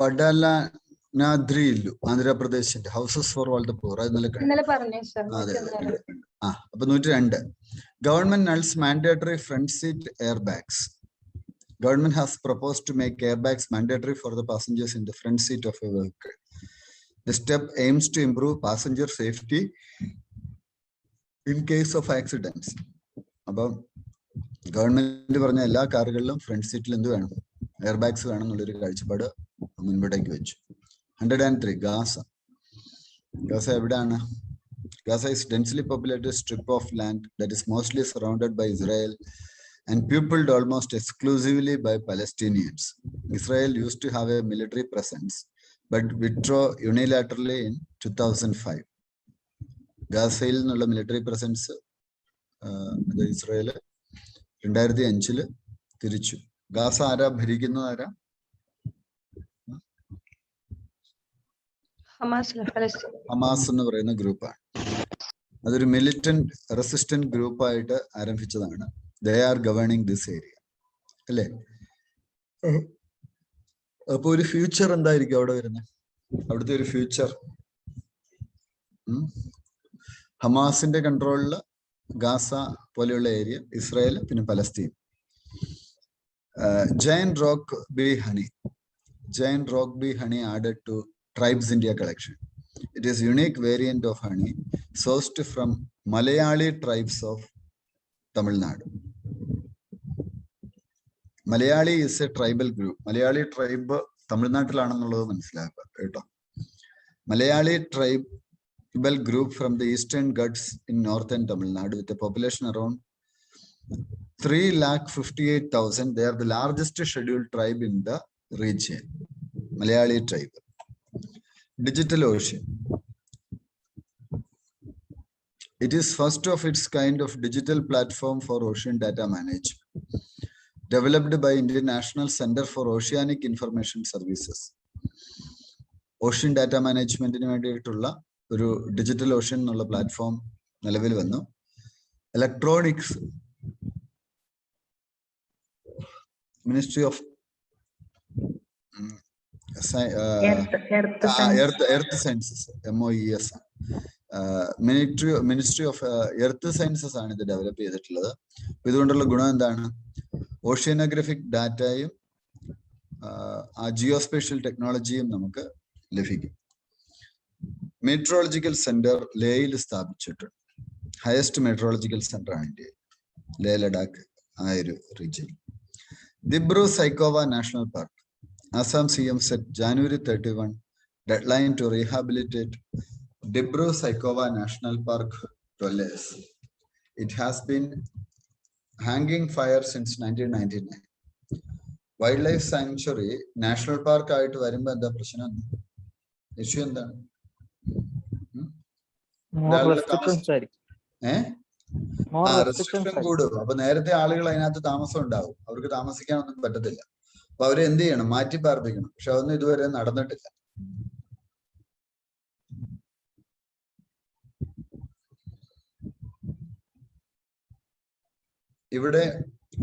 പടലനാദ്രിയില്ലു ആന്ധ്രാപ്രദേശിന്റെ houses for all the poor. അത് അപ്പൊ 102. Government mulls mandatory front seat airbags. Government has proposed to make airbags mandatory for the passengers in the front seat of a vehicle. The step aims to improve passenger safety in case of accidents. About government പറഞ്ഞ എല്ലാ കാറുകളിലും front സീറ്റിൽ എന്ത് വേണം? Air bags വേണം എന്നുള്ളൊരു കാഴ്ചപ്പാട് മുൻപോട്ടേക്ക് വെച്ചു. 103. Gaza എവിടെയാണ്? Gaza is densely populated strip of land that is mostly surrounded by Israel and peopled almost exclusively by Palestinians. Israel used to have a military presence but withdrew unilaterally in 2005. ഗാസയിൽ നിന്നുള്ള military presence Israel 2005 തിരിച്ചു. Gaza ആരാ ഭരിക്കുന്നത്? ആരാ? Hamas എന്ന് പറയുന്ന ഗ്രൂപ്പാണ്. അതൊരു മിലിറ്റന്റ് റെസിസ്റ്റന്റ് ഗ്രൂപ്പായിട്ട് ആരംഭിച്ചതാണ്. They are governing this area. അല്ലേ? അപ്പൊ ഒരു ഫ്യൂച്ചർ എന്തായിരിക്കും അവിടെ വരുന്നത്? അവിടുത്തെ ഒരു ഫ്യൂച്ചർ ഹമാസിന്റെ കൺട്രോളില് ഗാസ പോലെയുള്ള ഏരിയ, ഇസ്രായേൽ, പിന്നെ Palestine. Giant rock bee honey added to Tribes India collection. It is a unique variant of honey sourced from Malayali tribes of Tamil Nadu. Malayali is a tribal group. Malayali tribe Tamil Nadu മനസ്സിലാക്കുക കേട്ടോ. Malayali tribal group from the eastern Ghats in northern Tamil Nadu with a population around 3,58,000. They are the largest scheduled tribe in the region. Malayali tribe. Digital Ocean. It is first of its kind of digital platform for ocean data management, developed by Indian National Center for Oceanic Information Services. Ocean data management ന് വേണ്ടിയിട്ടുള്ള ഒരു digital ocean എന്നുള്ള platform നിലവിൽ വന്നു. Electronics ministry of earth sciences MOES ministry of earth sciences ആണ് ഇത് develop ചെയ്തിട്ടുള്ളത്. ഇതുകൊണ്ടുള്ള ഗുണം എന്താണ്? ഓഷ്യനോഗ്രഫിക് ഡാറ്റയും ആ ജിയോസ്പേഷ്യൽ ടെക്നോളജിയും നമുക്ക് ലഭിക്കും. മെട്രോളജിക്കൽ സെന്റർ ലേയിൽ സ്ഥാപിച്ചിട്ടുണ്ട്. ഹയസ്റ്റ് മെട്രോളജിക്കൽ സെന്റർ ആണ് ഇന്ത്യയിൽ, ലേ ലഡാക്ക് ആ ഒരു region. Dibru-Saikhowa national park. Assam CM set January 31 deadline to rehabilitate Dibru-Saikhova National Park to LAS. It has been hanging fire since 1999. Wildlife Sanctuary National Park ആയിട്ട് വരുമ്പോ എന്താ പ്രശ്നം? ഇഷ്യൂ എന്താണ്? റെസ്ട്രിക്ഷൻ കൂടും. അപ്പൊ നേരത്തെ ആളുകൾ അതിനകത്ത് താമസം ഉണ്ടാവും, അവർക്ക് താമസിക്കാനൊന്നും പറ്റത്തില്ല. അപ്പൊ അവരെ എന്ത് ചെയ്യണം? മാറ്റി പാർപ്പിക്കണം. പക്ഷെ അതൊന്നും ഇതുവരെ നടന്നിട്ടില്ല. ഇവിടെ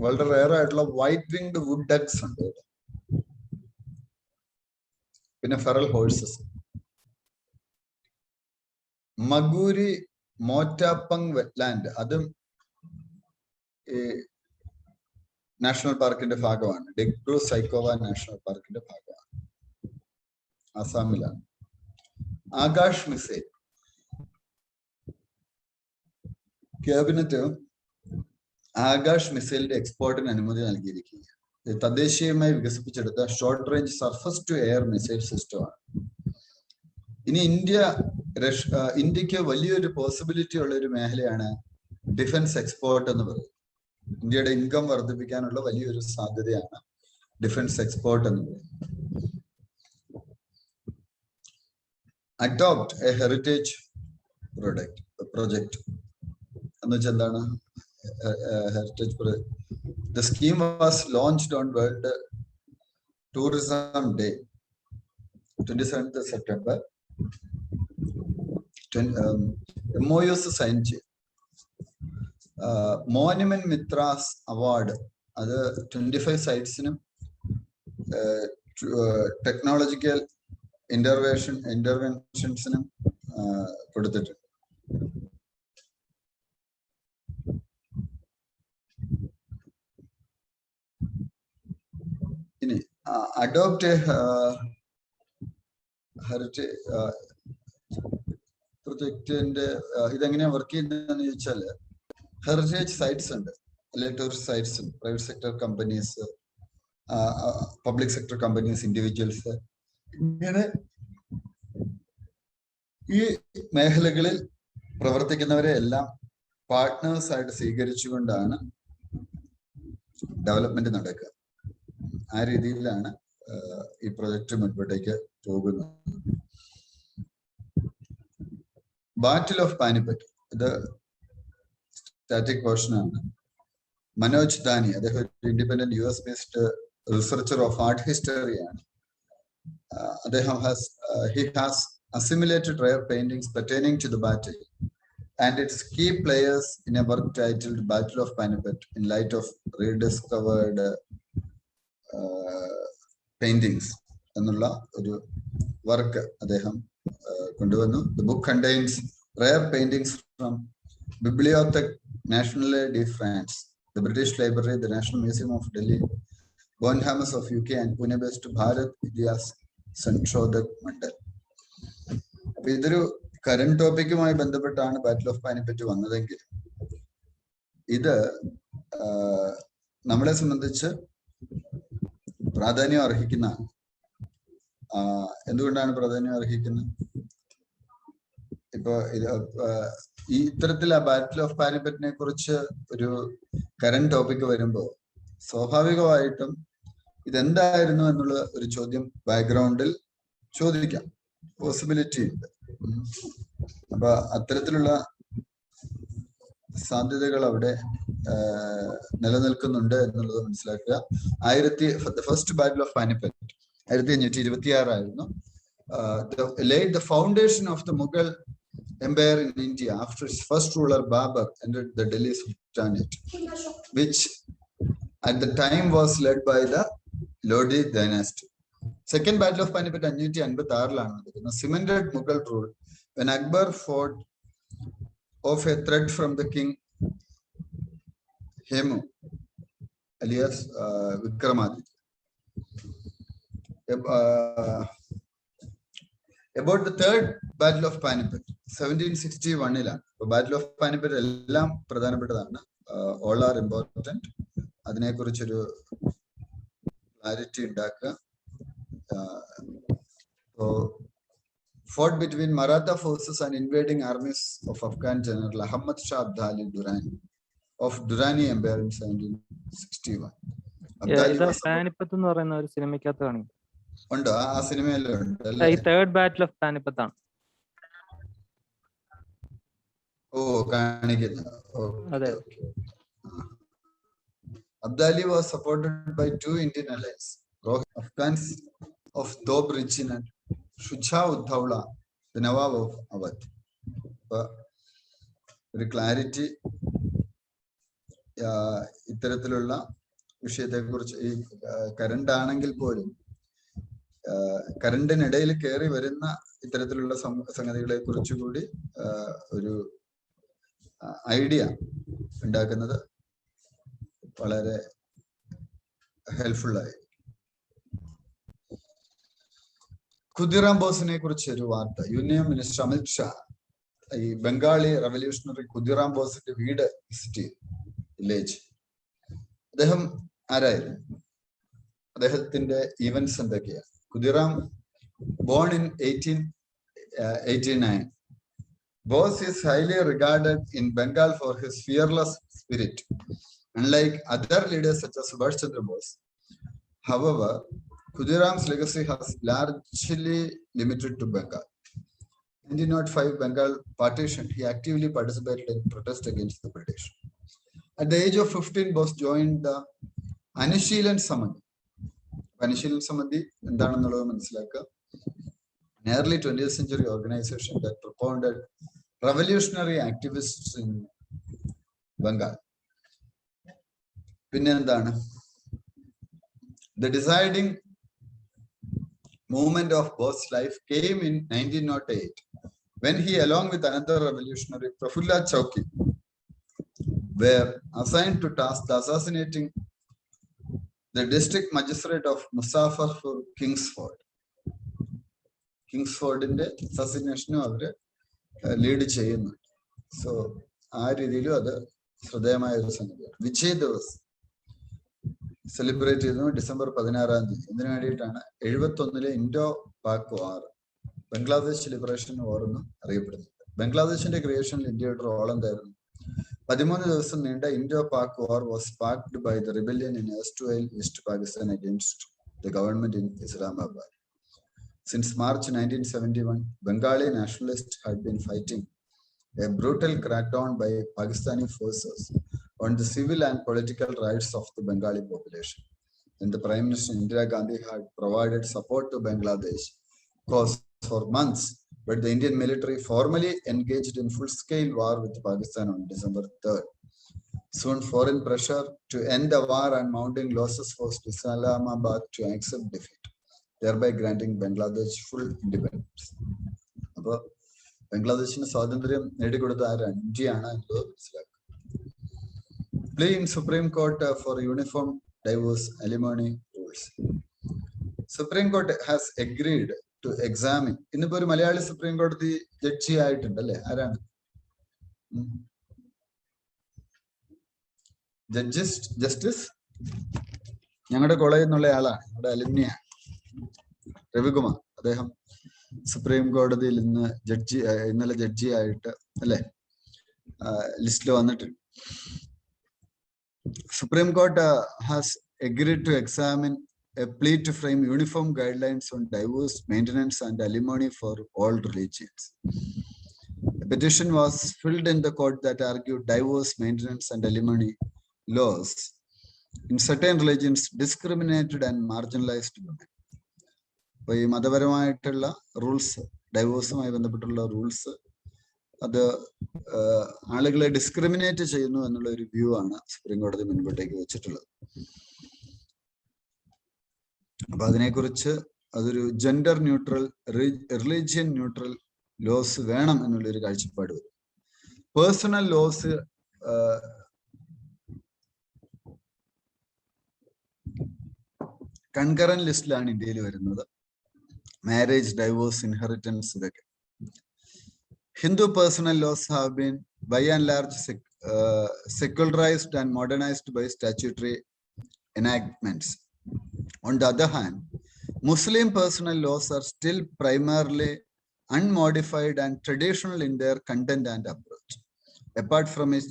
വളരെ റെയർ ആയിട്ടുള്ള വൈറ്റ് വിങ്ഡ് വുഡ് ഡക്സ് ഉണ്ട്. പിന്നെ ഫെറൽ ഹോഴ്സസ്. മഗൂരി മോറ്റാപ്പങ് വെറ്റ്ലാൻഡ്, അതും ഈ നാഷണൽ പാർക്കിന്റെ ഭാഗമാണ്. ഡിബ്രു-സൈഖോവ നാഷണൽ പാർക്കിന്റെ ഭാഗമാണ്, ആസാമിലാണ്. ആകാശ് മിസൈൽ. ക്യാബിനറ്റ് ആകാശ് മിസൈലിന്റെ എക്സ്പോർട്ടിന് അനുമതി നൽകിയിരിക്കുകയാണ്. തദ്ദേശീയമായി വികസിപ്പിച്ചെടുത്ത short range surface to air missile സിസ്റ്റമാണ്. ഇനി ഇന്ത്യക്ക് വലിയൊരു പോസിബിലിറ്റി ഉള്ള ഒരു മേഖലയാണ് ഡിഫൻസ് എക്സ്പോർട്ട് എന്ന് പറയുന്നത്. ഇന്ത്യയുടെ ഇൻകം വർദ്ധിപ്പിക്കാനുള്ള വലിയൊരു സാധ്യതയാണ് ഡിഫൻസ് എക്സ്പോർട്ട് എന്ന് പറയുന്നത്. അഡോപ്റ്റ് എ ഹെറിറ്റേജ് പ്രൊജക്ട് എന്ന് വെച്ചാൽ എന്താണ്? Heritage The scheme was launched on World Tourism Day, 27th September. MOUs signed. Monument Mitras Award, അത് 25 സൈറ്റ്സിനും technological interventions കൊടുത്തിട്ടുണ്ട്. ഇനി അഡോപ്റ്റ് ഹെറിറ്റേജ് പ്രൊജക്ടിന്റെ ഇതെങ്ങനെയാ വർക്ക് ചെയ്യുന്നതെന്ന് ചോദിച്ചാൽ, ഹെറിറ്റേജ് സൈറ്റ്സ് ഉണ്ട്, ടൂറിസ്റ്റ് സൈറ്റ്സ് ഉണ്ട്, private sector companies, public sector companies, individuals, ഇങ്ങനെ ഈ മേഖലകളിൽ പ്രവർത്തിക്കുന്നവരെ എല്ലാം പാർട്ട്നേഴ്സ് ആയിട്ട് സ്വീകരിച്ചുകൊണ്ടാണ് ഡെവലപ്മെന്റ് നടക്കുക. ആ രീതിയിലാണ് ഈ പ്രൊജക്ട് മുൻപോട്ടേക്ക് പോകുന്നത്. ബാറ്റിൽ ഓഫ് പാനിപ്പറ്റ്, ഇത് സ്റ്റാറ്റിക് പോർഷൻ ആണ്. മനോജ് ദാനി, അദ്ദേഹം independent US based researcher of art history ആണ്. അദ്ദേഹം he has assimilated rare paintings pertaining to the battle and its key players in a work titled Battle of Panipat in light of rediscovered paintings എന്നുള്ള ഒരു work അദ്ദേഹം കൊണ്ടുവന്നു. The book contains rare paintings from Bibliothèque Nationale de France, the British Library, the National Museum of Delhi, Bonhams of UK, and Pune-based Bharat Ityas Sanchodhak Mandal. അപ്പൊ ഇതൊരു current ടോപ്പിക്കുമായി ബന്ധപ്പെട്ടാണ് ബാറ്റിൽ of Panipat വന്നതെങ്കിൽ ഇത് നമ്മളെ സംബന്ധിച്ച് പ്രാധാന്യം അർഹിക്കുന്ന, എന്തുകൊണ്ടാണ് പ്രാധാന്യം അർഹിക്കുന്നത്? ഇപ്പൊ ഈ ഇത്തരത്തിൽ ആ ബാറ്റിൽ ഓഫ് പാനിപ്പറ്റിനെ കുറിച്ച് ഒരു കറന്റ് ടോപ്പിക് വരുമ്പോൾ സ്വാഭാവികമായിട്ടും ഇതെന്തായിരുന്നു എന്നുള്ള ഒരു ചോദ്യം ബാക്ക്ഗ്രൗണ്ടിൽ ചോദിക്കാം, പോസിബിലിറ്റി ഉണ്ട്. അപ്പൊ അത്തരത്തിലുള്ള സാധ്യതകൾ അവിടെ നിലനിൽക്കുന്നുണ്ട് എന്നുള്ളത് മനസ്സിലാക്കുക. ഫസ്റ്റ് ബാറ്റിൽ ഓഫ് പാനിപ്പറ്റ് 1526 ആയിരുന്നു. laid the foundation of the Mughal Empire in India after its first ruler Babur entered the Delhi Sultanate, which at the time was led by the Lodi dynasty. Second Battle of Panipat 556-ലാണ് നടക്കുന്നത്. Cemented Mughal rule when Akbar fought off a threat from the king Hemu alias Vikramaditya. About the third Battle of Panipat 1761-ലാണ്. Battle of Panipat എല്ലാം പ്രധാനപ്പെട്ടതാണ്, all are important. അതിനെക്കുറിച്ചൊരു clarity ഉണ്ടാക്കുക. Fought between Maratha forces and invading armies of Afghan General Ahmad Shah Abdali Durrani of Durrani Empire in 1761. Panipat എന്ന് പറയുന്ന ഒരു സിനിമയ്ക്കകത്ത് കാണിക്കും. ഉണ്ടോ? ആ സിനിമയിലുണ്ട്. ഈ തേർഡ് ബാറ്റിൽ ഓഫ് പാനിപ്പത്ത് ആണ്. ഓ, കാണിക്കുന്നത്. അതെ. Abdali was supported by two Indian allies, Afghans of Dobrijin and Shuja Uddhaula, the Nawab of Awadh. ഒരു ക്ലാരിറ്റി ഇത്തരത്തിലുള്ള വിഷയത്തെക്കുറിച്ച്, ഈ കറണ്ട് ആണെങ്കിൽ പോലും കറണ്ടിനിടയിൽ കയറി വരുന്ന ഇത്തരത്തിലുള്ള സംഗതികളെ കുറിച്ചുകൂടി ഒരു ഐഡിയ ഉണ്ടാക്കുന്നത് വളരെ ഹെൽപ്ഫുൾ ആയി. ഖുദിറാം ബോസിനെ കുറിച്ച് ഒരു വാർത്ത. യൂണിയൻ മിനിസ്റ്റർ അമിത് ഷാ ഈ ബംഗാളി റവല്യൂഷണറി ഖുദിറാം ബോസിന്റെ വീട് വിസിറ്റ് ചെയ്തു, വില്ലേജ്. അദ്ദേഹം ആരായിരുന്നു? അദ്ദേഹത്തിന്റെ ഈവൻസ് എന്തൊക്കെയാണ്? Khudiram born in 1889. Bose is highly regarded in Bengal for his fearless spirit, unlike other leaders such as Subhash Chandra Bose. However, Khudiram's legacy has largely limited to Bengal. In 1905 Bengal partition, he actively participated in protest against the British. At the age of 15, Bose joined the Anishilan Samadi. Anishilan Samadi എന്താണെന്നുള്ളത് മനസ്സിലാക്കുക. An early 20th century organization that propounded revolutionary activists in Bengal. പിന്നെ എന്താണ്? The deciding movement of Bose's life came in 1908 when he, along with another revolutionary, Prafulla Chowki, were assigned to task the assassinating the district magistrate of Muzaffarpur, Kingsford. കിങ്സ്ഫോർഡിന്റെ അസാസിനേഷനും അവര് lead ചെയ്യുന്നുണ്ട്. So ആ രീതിയിലും അത് ശ്രദ്ധേയമായ ഒരു സംഗതിയാണ്. വിജയ് ദിവസ് സെലിബ്രേറ്റ് ചെയ്യുന്നു December 16. ഇതിനു വേണ്ടിയിട്ടാണ് 71 ഇൻഡോ പാക് വാർ, ബംഗ്ലാദേശ് ലിബറേഷൻ വാർ എന്ന് അറിയപ്പെടുന്നത്. ബംഗ്ലാദേശിന്റെ ക്രിയേഷനിൽ ഇന്ത്യയുടെ റോൾ എന്തായിരുന്നു? 13 ദിവസം നീണ്ട Indo Pak war was sparked by the rebellion in erstwhile East Pakistan against the government in Islamabad. Since March 1971, Bengali nationalists had been fighting a brutal crackdown by Pakistani forces on the civil and political rights of the Bengali population. And the Prime Minister Indira Gandhi had provided support to Bangladesh cause for months, but the Indian military formally engaged in full-scale war with Pakistan on December 3rd. Soon, foreign pressure to end the war and mounting losses forced Islamabad to accept defeat, thereby granting Bangladesh full independence. അപ്പോൾ ബംഗ്ലാദേശിന് സ്വാതന്ത്ര്യം നേടിക്കൊടുത്ത ആരാണ്? ഇന്ത്യയാണ് എന്നുള്ളത് മനസ്സിലാക്കുക. Plea in Supreme Court for uniform divorce alimony rules. Supreme Court has agreed to examine. ഇന്നിപ്പോ ഒരു Malayali supreme കോടതി judge ആയിട്ടുണ്ട് അല്ലെ? ആരാണ്? ജസ്റ്റിസ് ഞങ്ങളുടെ കോളേജിൽ നിന്നുള്ള ആളാണ്, ഞങ്ങളുടെ അലുമിനിയാണ്, രവികുമാർ. അദ്ദേഹം സുപ്രീം കോടതിയിൽ ഇന്നലെ ജഡ്ജി ആയിട്ട് അല്ലെ ലിസ്റ്റിൽ വന്നിട്ടുണ്ട്. Supreme Court has agreed to examine a plea to frame uniform guidelines on divorce, maintenance, and alimony for all religions. A petition was filed in the court that argued divorce, maintenance, and alimony laws in certain religions discriminated and marginalized women. അപ്പോൾ ഈ മതപരമായിട്ടുള്ള rules, ഡൈവോഴ്സുമായി ബന്ധപ്പെട്ടുള്ള rules അത് ആളുകളെ discriminate ചെയ്യുന്നു എന്നുള്ള ഒരു view ആണ് സുപ്രീം കോടതി മുൻപോട്ടേക്ക് വെച്ചിട്ടുള്ളത്. അപ്പൊ അതിനെക്കുറിച്ച് അതൊരു gender neutral, religion neutral laws വേണം എന്നുള്ളൊരു കാഴ്ചപ്പാട് വരും. പേഴ്സണൽ ലോസ് കൺകറന്റ് ലിസ്റ്റിലാണ് ഇന്ത്യയിൽ വരുന്നത്. മാരേജ്, ഡൈവോഴ്സ്, ഇൻഹെറിറ്റൻസ്, ഇതൊക്കെ. Hindu personal laws have been by and large secularized and modernized by statutory enactments. On the other hand, Muslim personal laws are still primarily unmodified and traditional in their content and approach. Apart from it,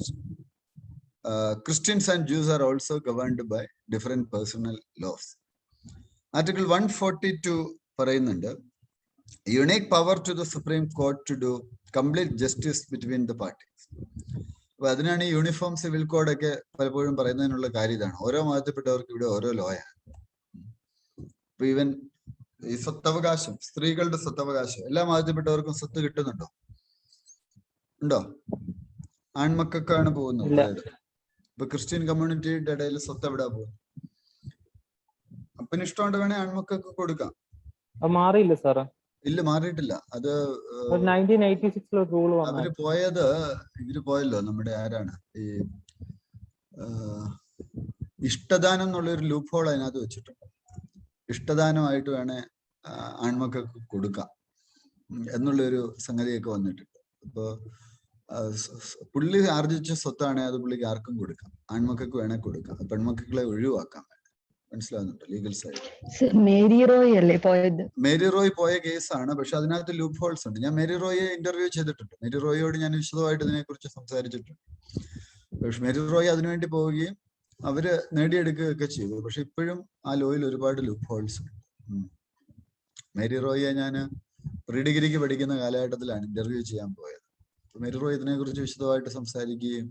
Christians and Jews are also governed by different personal laws. Article 142 പറയുന്നുണ്ട്, unique power to the Supreme Court to do complete justice between the parties. അപ്പൊ അതിനാണ് ഈ uniform civil code ഒക്കെ പലപ്പോഴും പറയുന്നതിനുള്ള കാര്യം ഇതാണ്. ഓരോ മതത്തിൽപ്പെട്ടവർക്ക് ഇവിടെ ഓരോ ലോയാണ്. ഇപ്പൊ ഈവൻ ഈ സ്വത്തവകാശം, സ്ത്രീകളുടെ സ്വത്തവകാശം, എല്ലാ മതത്തിൽപ്പെട്ടവർക്കും സ്വത്ത് കിട്ടുന്നുണ്ടോ? ഉണ്ടോ? ആൺമക്കൾക്കാണ് പോകുന്നത്. ഇപ്പൊ ക്രിസ്ത്യൻ കമ്മ്യൂണിറ്റിയുടെ ഇടയിൽ സ്വത്ത് എവിടാ പോകുന്നത്? അപ്പന് ഇഷ്ടമുണ്ട് വേണേ ആൺമക്കൾക്ക് കൊടുക്കാം. മാറിയില്ല സാറേ? ഇല്ല, മാറിയിട്ടില്ല. അത് 1986 റൂൾ അവര് പോയല്ലോ. നമ്മുടെ ആരാണ് ഈ ഇഷ്ടദാനം എന്നുള്ളൊരു ലൂപ്പ് ഹോൾ അതിനകത്ത് വെച്ചിട്ടുണ്ട്. ഇഷ്ടദാനമായിട്ട് വേണേ ആൺമക്കൾക്ക് കൊടുക്കാം എന്നുള്ളൊരു സംഗതിയൊക്കെ വന്നിട്ടുണ്ട്. ഇപ്പൊ പുള്ളി ആർജിച്ച സ്വത്താണെ അത് പുള്ളിക്ക് ആർക്കും കൊടുക്കാം, ആൺമക്കൾക്ക് വേണേ കൊടുക്കാം, പെൺമക്കളെ ഒഴിവാക്കാം. മനസ്സിലാവുന്നുണ്ടോ? Legal side. മേരി റോയ് പോയ കേസാണ്, പക്ഷെ അതിനകത്ത് ലൂപ്പ് ഹോൾസ് ഉണ്ട്. ഞാൻ മേരി റോയെ ഇന്റർവ്യൂ ചെയ്തിട്ടുണ്ട്. മേരി റോയോട് ഞാൻ വിശദമായിട്ട് ഇതിനെക്കുറിച്ച് സംസാരിച്ചിട്ടുണ്ട്. പക്ഷെ മേരി റോയ് അതിനുവേണ്ടി പോവുകയും അവര് നേടിയെടുക്കുകയൊക്കെ ചെയ്തു. പക്ഷെ ഇപ്പോഴും ആ ലോയിൽ ഒരുപാട് ലൂപ്പ് ഹോൾസ് ഉണ്ട്. മേരി റോയെ ഞാൻ പ്രീ ഡിഗ്രിക്ക് പഠിക്കുന്ന കാലഘട്ടത്തിലാണ് ഇന്റർവ്യൂ ചെയ്യാൻ പോയത്. മേരി റോയ് ഇതിനെക്കുറിച്ച് വിശദമായിട്ട് സംസാരിക്കുകയും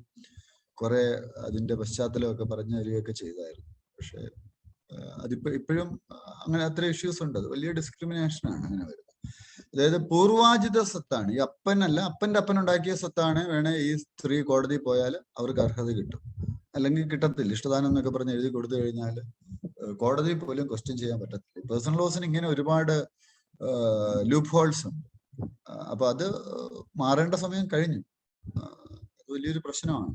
കുറെ അതിന്റെ പശ്ചാത്തലമൊക്കെ പറഞ്ഞു തരികയൊക്കെ ചെയ്തായിരുന്നു. പക്ഷെ ഇപ്പോഴും അങ്ങനെ അത്ര ഇഷ്യൂസ് ഉണ്ട്. അത് വലിയ ഡിസ്ക്രിമിനേഷനാണ് അങ്ങനെ വരുന്നത്. അതായത് പൂർവാജിത സ്വത്താണ്, ഈ അപ്പന്റെ അപ്പൻ ഉണ്ടാക്കിയ സ്വത്താണ്. വേണേ ഈ സ്ത്രീ കോടതി പോയാൽ അവർക്ക് അർഹത കിട്ടും, അല്ലെങ്കിൽ കിട്ടത്തില്ല. ഇഷ്ടദാനം എന്നൊക്കെ പറഞ്ഞ് എഴുതി കൊടുത്തു കഴിഞ്ഞാൽ കോടതി പോലും ക്വസ്റ്റ്യൻ ചെയ്യാൻ പറ്റത്തില്ല. പേഴ്സണൽ ലോസിന് ഇങ്ങനെ ഒരുപാട് ലൂപ്പ് ഹോൾസ് ഉണ്ട്. അപ്പൊ അത് മാറേണ്ട സമയം കഴിഞ്ഞു. വലിയൊരു പ്രശ്നമാണ്.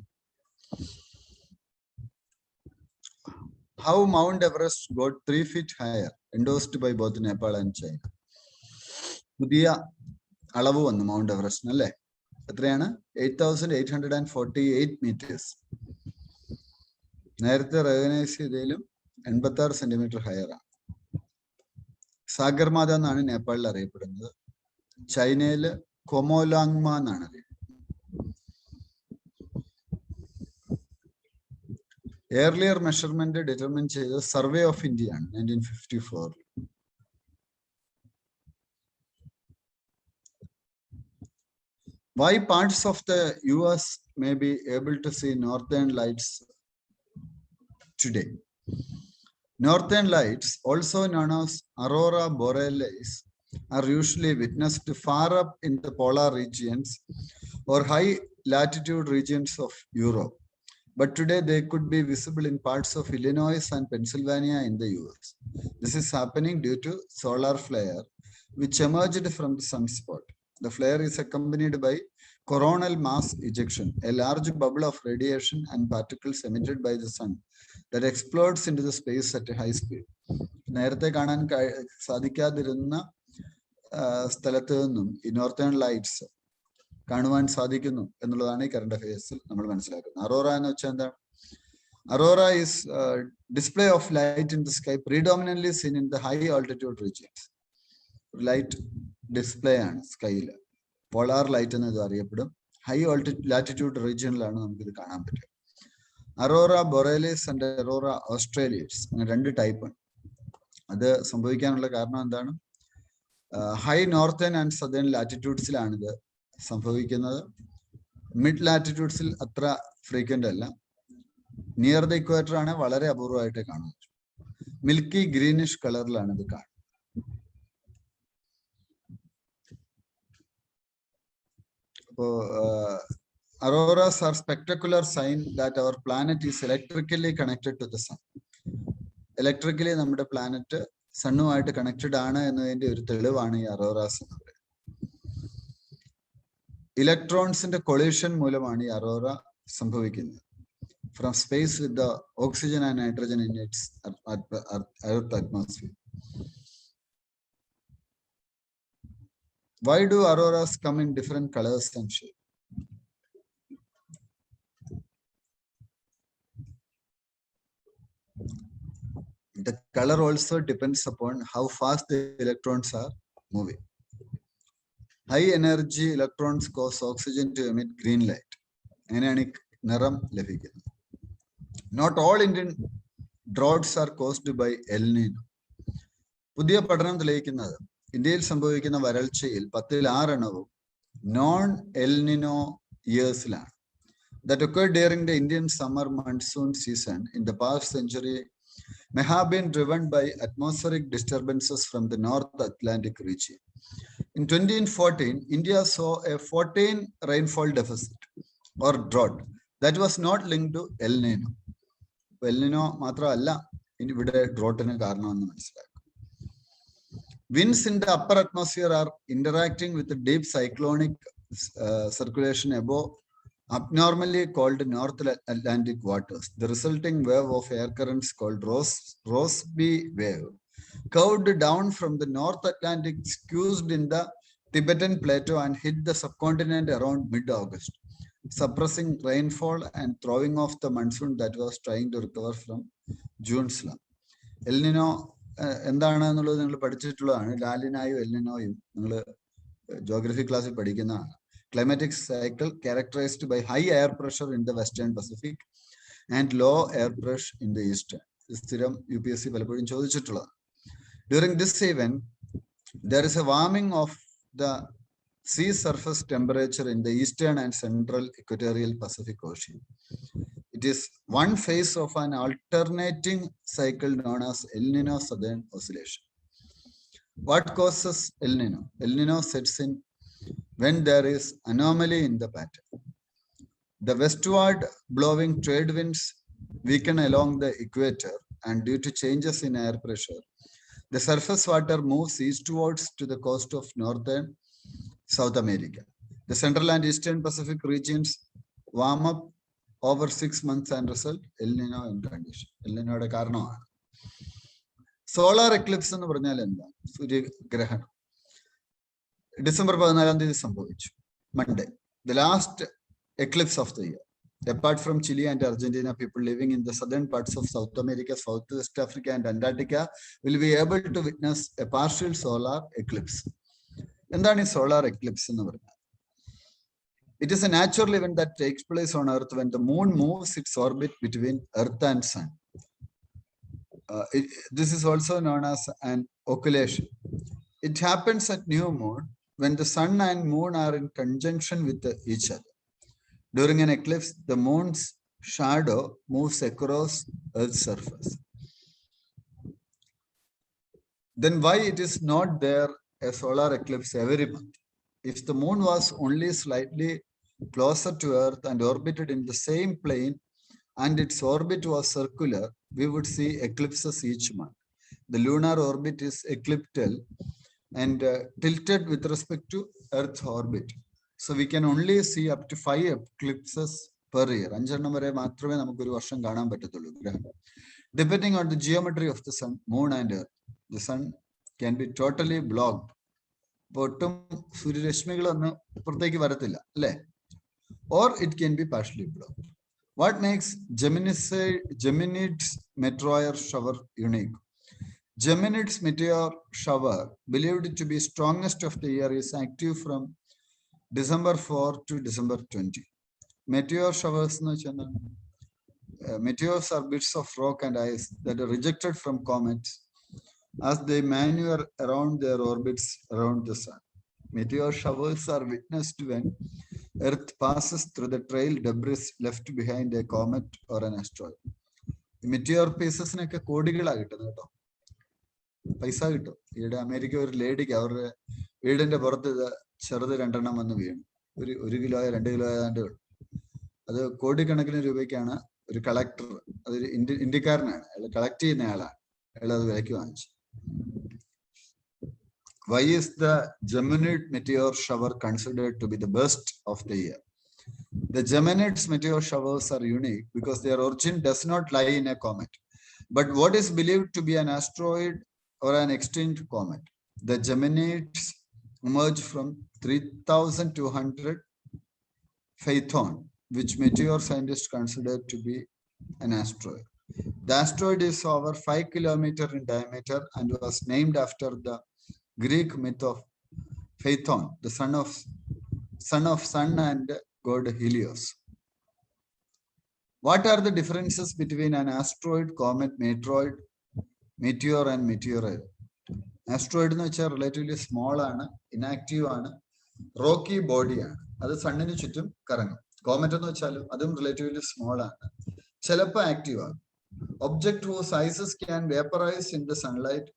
How Mount Everest got 3 feet higher, endorsed by both Nepal and China. പുതിയ അളവ് വന്നു മൗണ്ട് എവറസ്റ്റിന് അല്ലേ? എത്രയാണ്? 8,848 meters. നേരത്തെ റെക്കഗ്നൈസ് ചെയ്തതിലും 86 സെന്റിമീറ്റർ ഹയർ ആണ്. സാഗർമാത എന്നാണ് നേപ്പാളിൽ അറിയപ്പെടുന്നത്. ചൈനയില് കൊമോലാങ്മ എന്നാണ് അറിയപ്പെടുന്നത്. Earlier measurement determined ചെയ്ത സർവേ ഓഫ് ഇന്ത്യ ആണ് 1954. Why parts of the US may be able to see northern lights today? Northern lights, also known as Aurora Borealis, are usually witnessed far up in the polar regions or high latitude regions of Europe. But today they could be visible in parts of Illinois and Pennsylvania in the US. This is happening due to solar flare, which emerged from the sunspot. The flare is accompanied by coronal mass ejection, a large bubble of radiation and particles emitted by the sun that explodes into the space at a high speed. നേരത്തെ കാണാൻ സാധിക്കാതിരുന്ന സ്ഥലത്ത് നിന്നും ഈ northern lights കാണുവാൻ സാധിക്കുന്നു എന്നുള്ളതാണ് ഈ current അഫയേഴ്സിൽ നമ്മൾ മനസ്സിലാക്കുന്നത്. അറോറ എന്ന് വെച്ചാൽ എന്താണ്? Aurora is display of light in the sky predominantly seen in the high altitude regions. Light display ആണ് സ്കൈയിൽ. പോളാർ ലൈറ്റ് എന്ന് ഇത് അറിയപ്പെടും. ഹൈ ലാറ്റിറ്റ്യൂഡ് റീജിയനിലാണ് നമുക്കിത് കാണാൻ പറ്റുക. അറോറ ബൊറേലിസ് ആൻഡ് അറോറ ഓസ്ട്രേലിയസ് അങ്ങനെ 2 ടൈപ്പാണ്. അത് സംഭവിക്കാനുള്ള കാരണം എന്താണ്? ഹൈ നോർത്തേൺ ആൻഡ് സദേൺ ലാറ്റിറ്റ്യൂഡ്സിലാണ് ഇത് സംഭവിക്കുന്നത്. മിഡ് ലാറ്റിറ്റ്യൂഡ്സിൽ അത്ര ഫ്രീക്വന്റ് അല്ല. നിയർ ദ ഇക്വേറ്റർ ആണ് വളരെ അപൂർവമായിട്ട് കാണുന്നത്. മിൽക്കി ഗ്രീനിഷ് കളറിലാണ് ഇത് കാണുന്നത്. അപ്പോ Auroras are spectacular sign that our planet is electrically connected to the sun. Electrically നമ്മുടെ പ്ലാനറ്റ് സണ്ണുമായിട്ട് കണക്റ്റഡ് ആണ് എന്നതിന്റെ ഒരു തെളിവാണ് ഈ അറോറാസ് എന്ന് പറയുന്നത്. ഇലക്ട്രോൺസിന്റെ കൊളീഷൻ മൂലമാണ് ഈ അറോറ സംഭവിക്കുന്നത്. From space with the oxygen and nitrogen in its earth atmosphere. Why do auroras come in different colors and shapes? The color also depends upon how fast the electrons are moving. High energy electrons cause oxygen to emit green light. അങ്ങനെയാണ് നിറം ലഭിക്കുന്നത്. Not all Indian droughts are caused by El Nino. പുതിയ പഠനം തെളിയിക്കുന്നത് ഇന്ത്യയിൽ സംഭവിക്കുന്ന വരൾച്ചയിൽ 10-ൽ 6 എണ്ണവും നോൺ എൽ നിനോ ഇയേഴ്സിലാണ്. That occurred during the Indian summer monsoon season in the past century may have been driven by atmospheric disturbances from the North Atlantic region. In 2014, India saw a 14 rainfall deficit or drought that was not linked to El Nino. El Nino മാത്രമല്ല ഇവിടെ ഡ്രോട്ടിന് കാരണമെന്ന് മനസ്സിലാക്കുക. Winds in the upper atmosphere are interacting with the deep cyclonic circulation above abnormally called North Atlantic waters. The resulting wave of air currents called Rossby wave curved down from the North Atlantic, squeezed in the Tibetan plateau and hit the subcontinent around mid-August, suppressing rainfall and throwing off the monsoon that was trying to recover from June's slump. El Nino എന്താണെന്നുള്ളത് നിങ്ങൾ പഠിച്ചിട്ടുള്ളതാണ്. ലാലിനായും എൽനിനോയും നിങ്ങൾ geography ക്ലാസ്സിൽ പഠിക്കുന്നതാണ്. Climatic cycle characterized by high air pressure in the Western Pacific and low air pressure in the Eastern. സ്ഥിരം UPSC പലപ്പോഴും ചോദിച്ചിട്ടുള്ളത്. During this event, there is a warming of the sea surface temperature in the eastern and central equatorial Pacific Ocean. It is one phase of an alternating cycle known as El Nino Southern Oscillation. What causes El Nino? El Nino sets in when there is anomaly in the pattern. The westward blowing trade winds weaken along the equator and due to changes in air pressure, the surface water moves eastwards to the coast of northern South America. The Central and Eastern Pacific regions warm up over 6 months and result El Nino in condition. El Nino കാരണമാണ്. Solar Eclipse എന്ന് പറഞ്ഞാൽ എന്താ? സൂര്യഗ്രഹണം December 14 സംഭവിച്ചു. Monday, the last eclipse of the year. Apart from Chile and Argentina, people living in the southern parts of South America, Southwest Africa, and Antarctica will be able to witness a partial solar eclipse. എന്താണ് ഈ solar Eclipse എന്ന് പറഞ്ഞാൽ? It is a natural event that takes place on Earth when the moon moves its orbit between Earth and Sun. This is also known as an occultation. It happens at new moon when the sun and moon are in conjunction with each other. During an eclipse, the moon's shadow moves across Earth's surface. Then why it is not there a solar eclipse every month? If the moon was only slightly closer to Earth and orbited in the same plane and its orbit was circular, we would see eclipses each month. The lunar orbit is ecliptical and tilted with respect to Earth's orbit. So we can only see up to 5 eclipses per year. 5 എണ്ണം വരെ മാത്രമേ നമുക്ക് ഒരു വർഷം കാണാൻ പറ്റത്തുള്ളൂ ഗ്രഹണം. Depending on the geometry of the sun, moon and Earth, the sun can be totally blocked. ഒട്ടും സൂര്യരശ്മികളൊന്നും പുറത്തേക്ക് വരത്തില്ല അല്ലേ? Or it can be partially blocked. What makes Geminids meteor shower unique? Geminids meteor shower, believed to be strongest of the year, is active from December 4 to December 20. Meteor showers, meteors are bits of rock and ice that are rejected from comets as they maneuver around their orbits around the sun. Meteor showers are witnessed when Earth passes through the trail debris left behind a comet or an asteroid. Meteor pieces neke കോടികളാ കിട്ടുന്നത് കേട്ടോ, പൈസ കിട്ടും. ഈയിടെ America ഒരു ലേഡിക്ക് അവരുടെ വീടിന്റെ പുറത്ത് ചെറുത് 2 എണ്ണം വന്ന് വീണു. 1 കിലോയോ 2 കിലോയോ ഏതാണ്ട്. അത് കോടിക്കണക്കിന് രൂപയ്ക്കാണ് ഒരു കളക്ടർ, അതൊരു ഇന്ത്യക്കാരനാണ്, അയാൾ കളക്ട് ചെയ്യുന്ന ആളാണ്, അയാൾ അത് വിലയ്ക്ക് വാങ്ങിച്ചു. Why is the Geminid meteor shower considered to be the best of the year? The Geminids meteor showers are unique because their origin does not lie in a comet, but what is believed to be an asteroid or an extinct comet. The Geminids emerge from 3,200 Phaethon, which meteor scientists consider to be an asteroid. The asteroid is over 5 kilometers in diameter and was named after the Greek myth of Phaethon, the son of sun and god Helios. What are the differences between an asteroid, comet, meteor and meteoroid? Asteroid എന്ന് വെച്ചാൽ relatively small ആണ്, inactive ആണ്, Rocky ബോഡിയാണ്, അത് സണ്ണിന് ചുറ്റും കറങ്ങും. Comet എന്ന് വെച്ചാലും അതും റിലേറ്റീവ്ലി സ്മോൾ ആണ്, ചിലപ്പോൾ ആക്റ്റീവ് ആണ്. Object whose sizes can vaporize in the sunlight,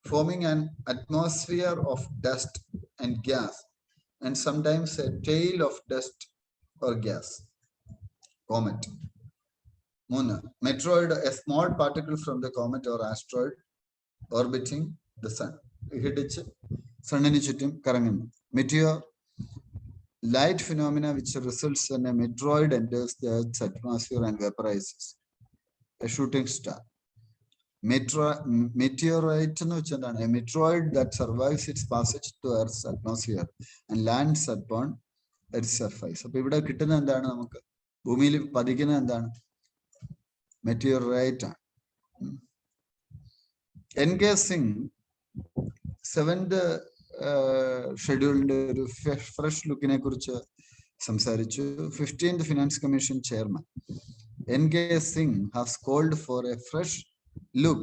forming an atmosphere of dust and gas, and sometimes a tail of dust or gas. Comet. Meteoroid, a small particle from the comet or asteroid orbiting the sun. സണ്ണിന് ചുറ്റും കറങ്ങുന്നു. Meteor, light phenomena which results when a meteoroid enters the Earth's atmosphere and vaporizes. A shooting star. Meteorite എന്ന് വെച്ചാൽ എന്താണ്? A meteoroid that survives its passage to Earth's atmosphere and lands upon Earth's surface. അപ്പൊ ഇവിടെ കിട്ടുന്ന എന്താണ്? നമുക്ക് ഭൂമിയിൽ പതിക്കുന്ന എന്താണ്? മെറ്റിയോറൈറ്റ് ആണ്. NK Singh 7th ഷെഡ്യൂളിന്റെ ഒരു ഫ്രഷ് ലുക്കിനെ കുറിച്ച് സംസാരിച്ചു. 15th Finance Commission Chairman NK Singh has called for a fresh look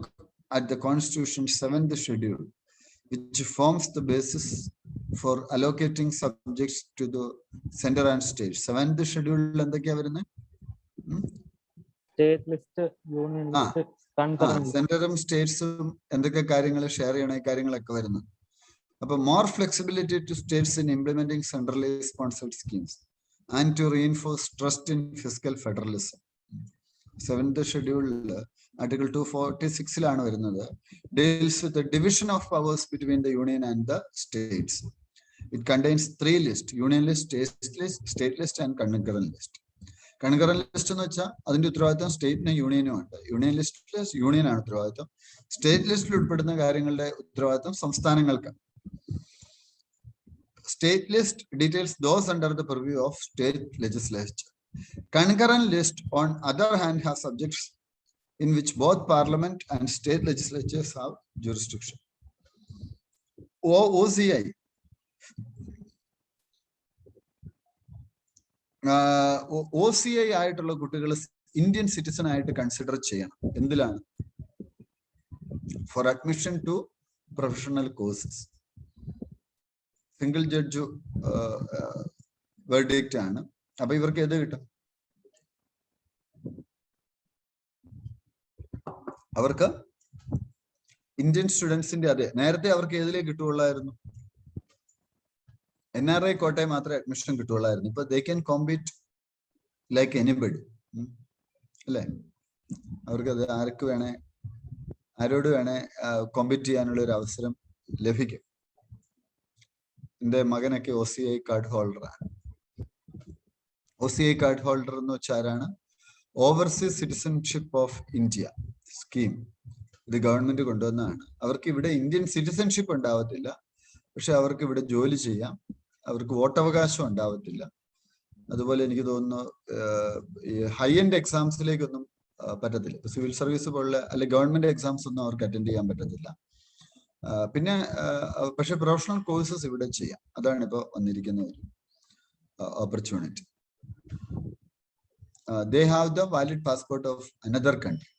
at the Constitution's 7th schedule, which forms the basis for allocating subjects to the center and state. 7th schedule എന്തൊക്കെയാ വരുന്നത്? State list, union list, സെന്ററും സ്റ്റേറ്റ്സും എന്തൊക്കെ കാര്യങ്ങൾ share ചെയ്യണ കാര്യങ്ങളൊക്കെ വരുന്നു. അപ്പൊ more flexibility to states in implementing centrally sponsored schemes and to reinforce trust in fiscal federalism. 7th ഷെഡ്യൂളിൽ Article 246 വരുന്നത് deals with the division of powers between the union and the states. It contains 3 lists: union list, state list and concurrent list. Concurrent list എന്ന് വെച്ചാൽ അതിന്റെ ഉത്തരവാദിത്വം സ്റ്റേറ്റിനും യൂണിയനും ഉണ്ട്. Union ലിസ്റ്റിൽ യൂണിയനാണ് ഉത്തരവാദിത്വം. സ്റ്റേറ്റ് ലിസ്റ്റിൽ ഉൾപ്പെടുന്ന കാര്യങ്ങളുടെ ഉത്തരവാദിത്വം സംസ്ഥാനങ്ങൾക്ക്. State list details those under the purview of state legislature. Concurrent list, on other hand, has subjects in which both parliament and state legislatures have jurisdiction. OCI. OCI ആയിട്ടുള്ള കുട്ടികൾ ഇന്ത്യൻ സിറ്റിസൺ ആയിട്ട് consider ചെയ്യണം. എന്തിലാണ്? For admission to professional courses. Single judge verdict ആണ്. അപ്പൊ ഇവർക്ക് ഏത് കിട്ടും? അവർക്ക് ഇന്ത്യൻ സ്റ്റുഡൻസിന്റെ അതെ നേരത്തെ അവർക്ക് ഏതിലേക്ക് കിട്ടുകയുള്ളായിരുന്നു? NRI കോട്ടയം മാത്രമേ അഡ്മിഷൻ കിട്ടുകയുള്ളായിരുന്നു. ഇപ്പൊ they can compete like anybody അല്ലേ? അവർക്ക് അത് ആരോട് വേണേ കോമ്പീറ്റ് ചെയ്യാനുള്ള ഒരു അവസരം ലഭിക്കും. എന്റെ മകനൊക്കെ OCI കാർഡ് ഹോൾഡറാണ്. OCI കാർഡ് ഹോൾഡർ എന്ന് വെച്ചാൽ ആരാണ്? Overseas citizenship of India scheme. ഇത് ഗവൺമെന്റ് കൊണ്ടുവന്നതാണ്. അവർക്ക് ഇവിടെ ഇന്ത്യൻ സിറ്റിസൺഷിപ്പ് ഉണ്ടാവത്തില്ല, പക്ഷെ അവർക്ക് ഇവിടെ ജോലി ചെയ്യാം. അവർക്ക് വോട്ടവകാശം ഉണ്ടാവത്തില്ല. അതുപോലെ എനിക്ക് തോന്നുന്നു ഈ ഹൈ എൻഡ് എക്സാംസിലേക്കൊന്നും പറ്റത്തില്ല. സിവിൽ സർവീസ് പോലുള്ള അല്ലെ ഗവൺമെന്റ് എക്സാംസ് ഒന്നും അവർക്ക് അറ്റൻഡ് ചെയ്യാൻ പറ്റത്തില്ല. പിന്നെ പക്ഷെ പ്രൊഫഷണൽ കോഴ്സസ് ഇവിടെ ചെയ്യാം. അതാണ് ഇപ്പോൾ വന്നിരിക്കുന്ന ഒരു opportunity. They have the valid passport of another country.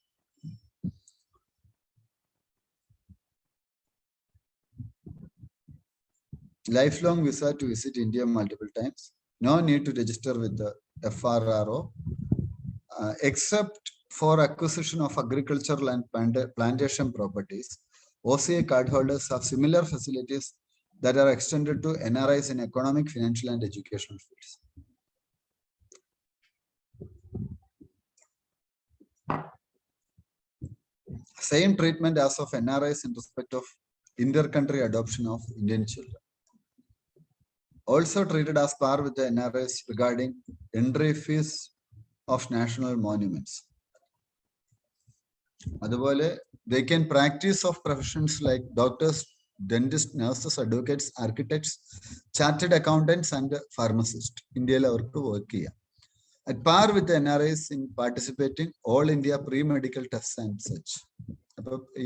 Lifelong visa to visit India multiple times. No need to register with the FRRO except for acquisition of agricultural and plantation properties. OCI cardholders have similar facilities that are extended to NRIs in economic, financial and educational fields. Same treatment as of NRIs in respect of inter-country adoption of Indian children. Also treated as par with the NRIs regarding entry fees of national monuments. അതുപോലെ they can practice of professions like doctors, dentists, nurses, advocates, architects, chartered accountants and pharmacists. ഇന്ത്യയിൽ അവർക്ക് work ചെയ്യാം. At par with the NRIs in participating all India pre-medical tests and such. അപ്പൊ ഈ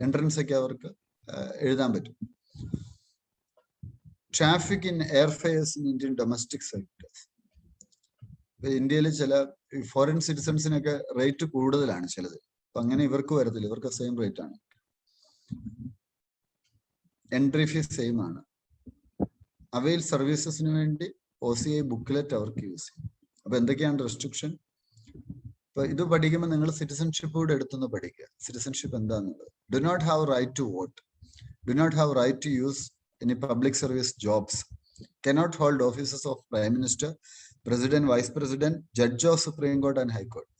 entrance ഒക്കെ അവർക്ക് എഴുതാൻ പറ്റും. Traffic in airfares in Indian domestic sectors. ഇന്ത്യയിൽ ചില ഫോറിൻ സിറ്റിസൺസിനൊക്കെ റേറ്റ് കൂടുതലാണ് ചിലത്. അപ്പൊ അങ്ങനെ ഇവർക്ക് വരത്തില്ല, ഇവർക്ക് സെയിം റേറ്റ് ആണ്. എൻട്രി ഫീസ് സെയിം ആണ്. അവയിൽ സർവീസസിന് വേണ്ടി OCI ബുക്ക്ലെറ്റ് അവർക്ക് യൂസ് ചെയ്യും. അപ്പൊ എന്തൊക്കെയാണ് റെസ്ട്രിക്ഷൻ? ഇപ്പൊ ഇത് പഠിക്കുമ്പോൾ നിങ്ങൾ സിറ്റിസൺഷിപ്പ് കൂടെ എടുത്തൊന്ന് പഠിക്കുക. സിറ്റിസൺഷിപ്പ് എന്താണെന്നുള്ളത്. Do not have right to vote. Do not have right to use any public service jobs. Cannot hold offices of prime minister, president, vice president, judge of supreme court and high court,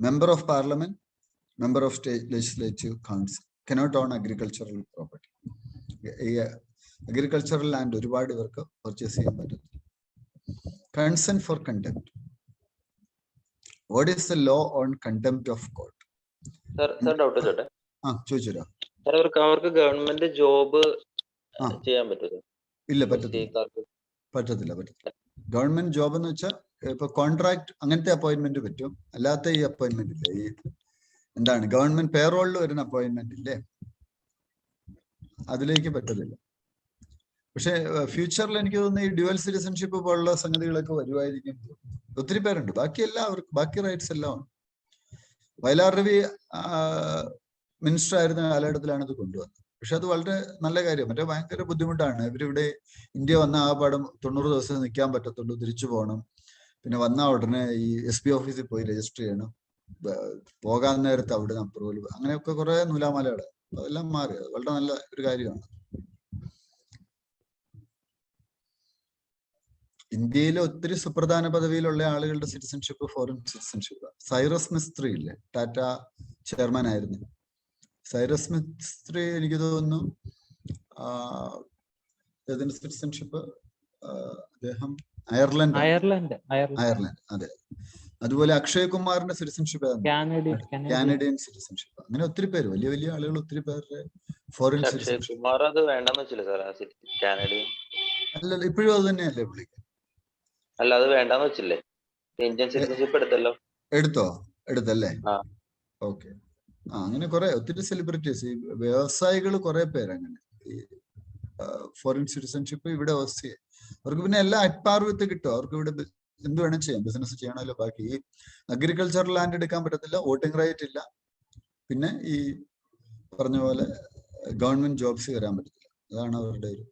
member of parliament, member of state legislative council. Cannot own agricultural property. ഈ agricultural land ഒരുപാട് ഇവർക്ക് purchase ചെയ്യാൻ പറ്റും. Consent for contempt. What is the law on contempt of court? Sir, doubt ചോട്ടെ. ചോദിച്ചോ. Sir, അവർക്ക് government job ചെയ്യാൻ പറ്റുമോ? ഇല്ല, പറ്റത്തില്ല. ഗവൺമെന്റ് ജോബ് എന്ന് വെച്ചാൽ ഇപ്പൊ കോൺട്രാക്ട് അങ്ങനത്തെ അപ്പോയിന്റ്മെന്റ് പറ്റും. അല്ലാത്ത ഈ അപ്പോയിന്റ്മെന്റ് ഇല്ലേ, ഈ എന്താണ് ഗവൺമെന്റ് പേറോളിൽ വരുന്ന അപ്പോയിന്റ്മെന്റ് ഇല്ലേ, അതിലേക്ക് പറ്റത്തില്ല. പക്ഷെ ഫ്യൂച്ചറിൽ എനിക്ക് തോന്നുന്നു ഈ ഡ്യുവൽ സിറ്റിസൺഷിപ്പ് പോലുള്ള സംഗതികളൊക്കെ വരുമായിരിക്കും. ഒത്തിരി പേരുണ്ട്. ബാക്കി റൈറ്റ്സ് എല്ലാം ഉണ്ട്. വയലാർ രവി മിനിസ്റ്റർ ആയിരുന്ന കാലഘട്ടത്തിലാണ് ഇത് കൊണ്ടുവന്നത്. പക്ഷെ അത് വളരെ നല്ല കാര്യം. മറ്റേ ഭയങ്കര ബുദ്ധിമുട്ടാണ്. ഇവരിവിടെ ഇന്ത്യ വന്ന ആ പാടം 90 ദിവസം നിൽക്കാൻ പറ്റത്തുള്ളൂ, തിരിച്ചു പോകണം. പിന്നെ വന്ന ഉടനെ ഈ SP ഓഫീസിൽ പോയി രജിസ്റ്റർ ചെയ്യണം. പോകാൻ നേരത്ത് അവിടെ അപ്രൂവൽ, അങ്ങനെയൊക്കെ കുറെ നൂലാമാലകൾ. അതെല്ലാം മാറി. വളരെ നല്ല ഒരു കാര്യമാണ്. ഇന്ത്യയിലെ ഒത്തിരി സുപ്രധാന പദവിയിലുള്ള ആളുകളുടെ citizenship foreign citizenship. Cyrus Mistry ഇല്ലേ, ടാറ്റ ചെയർമാൻ ആയിരുന്നു. സൈറസ് മിസ്ത്രി എനിക്ക് തോന്നുന്നു ഏതിന്റെ സിറ്റിസൺഷിപ്പ്, അദ്ദേഹം അയർലൻഡ്. അതെ. അതുപോലെ അക്ഷയ് കുമാറിന്റെ സിറ്റിസൺഷിപ്പ് കാനഡിയൻ സിറ്റിസൺഷിപ്പ്. അങ്ങനെ ഒത്തിരി പേര്, വലിയ വലിയ ആളുകൾ ഒത്തിരി പേരുടെ ഫോറിൻ സിറ്റിസൺഷിപ്പ്. അല്ല, ഇപ്പോഴും അത് തന്നെയല്ലേ വിളിക്കുക? അല്ല, അത് വേണ്ടെന്ന് വെച്ചില്ലേ? ഇന്ത്യൻ സിറ്റിസൺഷിപ്പ് എടുത്തല്ലേ? ഓക്കെ. അങ്ങനെ കുറെ ഒത്തിരി സെലിബ്രിറ്റീസ്, ഈ വ്യവസായികൾ കുറെ പേര് അങ്ങനെ ഈ ഫോറിൻ സിറ്റിസൺഷിപ്പ് ഇവിടെ അവർക്ക് പിന്നെ എല്ലാം അറ്റ് വിത്ത് കിട്ടും. അവർക്ക് ഇവിടെ എന്ത് വേണം ചെയ്യാം, ബിസിനസ് ചെയ്യണമല്ലോ. ബാക്കി ഈ അഗ്രികൾച്ചറൽ ലാൻഡ് എടുക്കാൻ പറ്റത്തില്ല, വോട്ടിംഗ് റൈറ്റ് ഇല്ല, പിന്നെ ഈ പറഞ്ഞ പോലെ ഗവൺമെന്റ് ജോബ്സ് വരാൻ പറ്റത്തില്ല. അതാണ് അവരുടെ ഒരു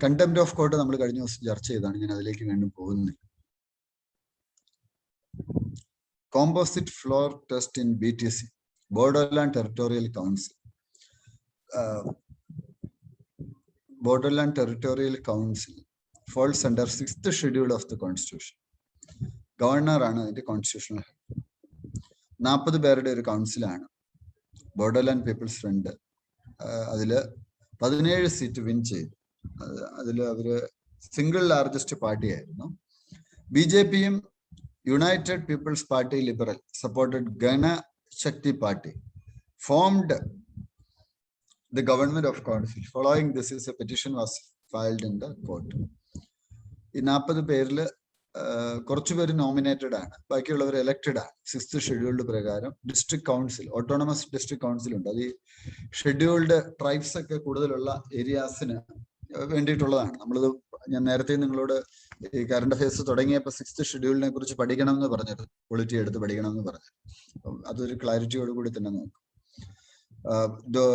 കണ്ടംപ്റ്റ് ഓഫ് കോർട്ട്. നമ്മൾ കഴിഞ്ഞ ദിവസം ചർച്ച ചെയ്താണ്, ഞാൻ അതിലേക്ക് വീണ്ടും പോകുന്നില്ല. Composite floor test in BTC, Borderland Territorial Council. Borderland Territorial Council falls under 6th schedule of the Constitution. Governor ആണ് അതിന്റെ കോൺസ്റ്റിറ്റ്യൂഷണൽ ഹെഡ്. 40 പേരുടെ ഒരു കൗൺസിലാണ് ബോർഡർലാൻഡ് പീപ്പിൾസ് ഫ്രണ്ട്. അതില് 17 സീറ്റ് വിൻ ചെയ്തു. അതിൽ അവര് സിംഗിൾ ലാർജസ്റ്റ് പാർട്ടി ആയിരുന്നു. BJPയും United People's Party Liberal supported Gana Shakti Party formed the government of council. Following this, a petition was filed in the court. ഈ 40 പേരിൽ കുറച്ചു പേര് നോമിനേറ്റഡ് ആണ്, ബാക്കിയുള്ളവർ എലക്റ്റഡ് ആണ്. 6th ഷെഡ്യൂൾഡ് പ്രകാരം district council, autonomous district council ഉണ്ട്. അത് ഈ ഷെഡ്യൂൾഡ് ട്രൈബ്സ് ഒക്കെ കൂടുതലുള്ള ഏരിയാസിന് വേണ്ടിയിട്ടുള്ളതാണ്. നമ്മളിത് ഞാൻ നേരത്തെ നിങ്ങളോട് ഈ കറണ്ട് അഫയേഴ്സ് തുടങ്ങിയപ്പോൾ 6th ഷെഡ്യൂളിനെ കുറിച്ച് പഠിക്കണം എന്ന് പറഞ്ഞത്, പൊളിറ്റി എടുത്ത് പഠിക്കണം എന്ന് പറഞ്ഞത്. അതൊരു ക്ലാരിറ്റിയോട് കൂടി തന്നെ നോക്കും. The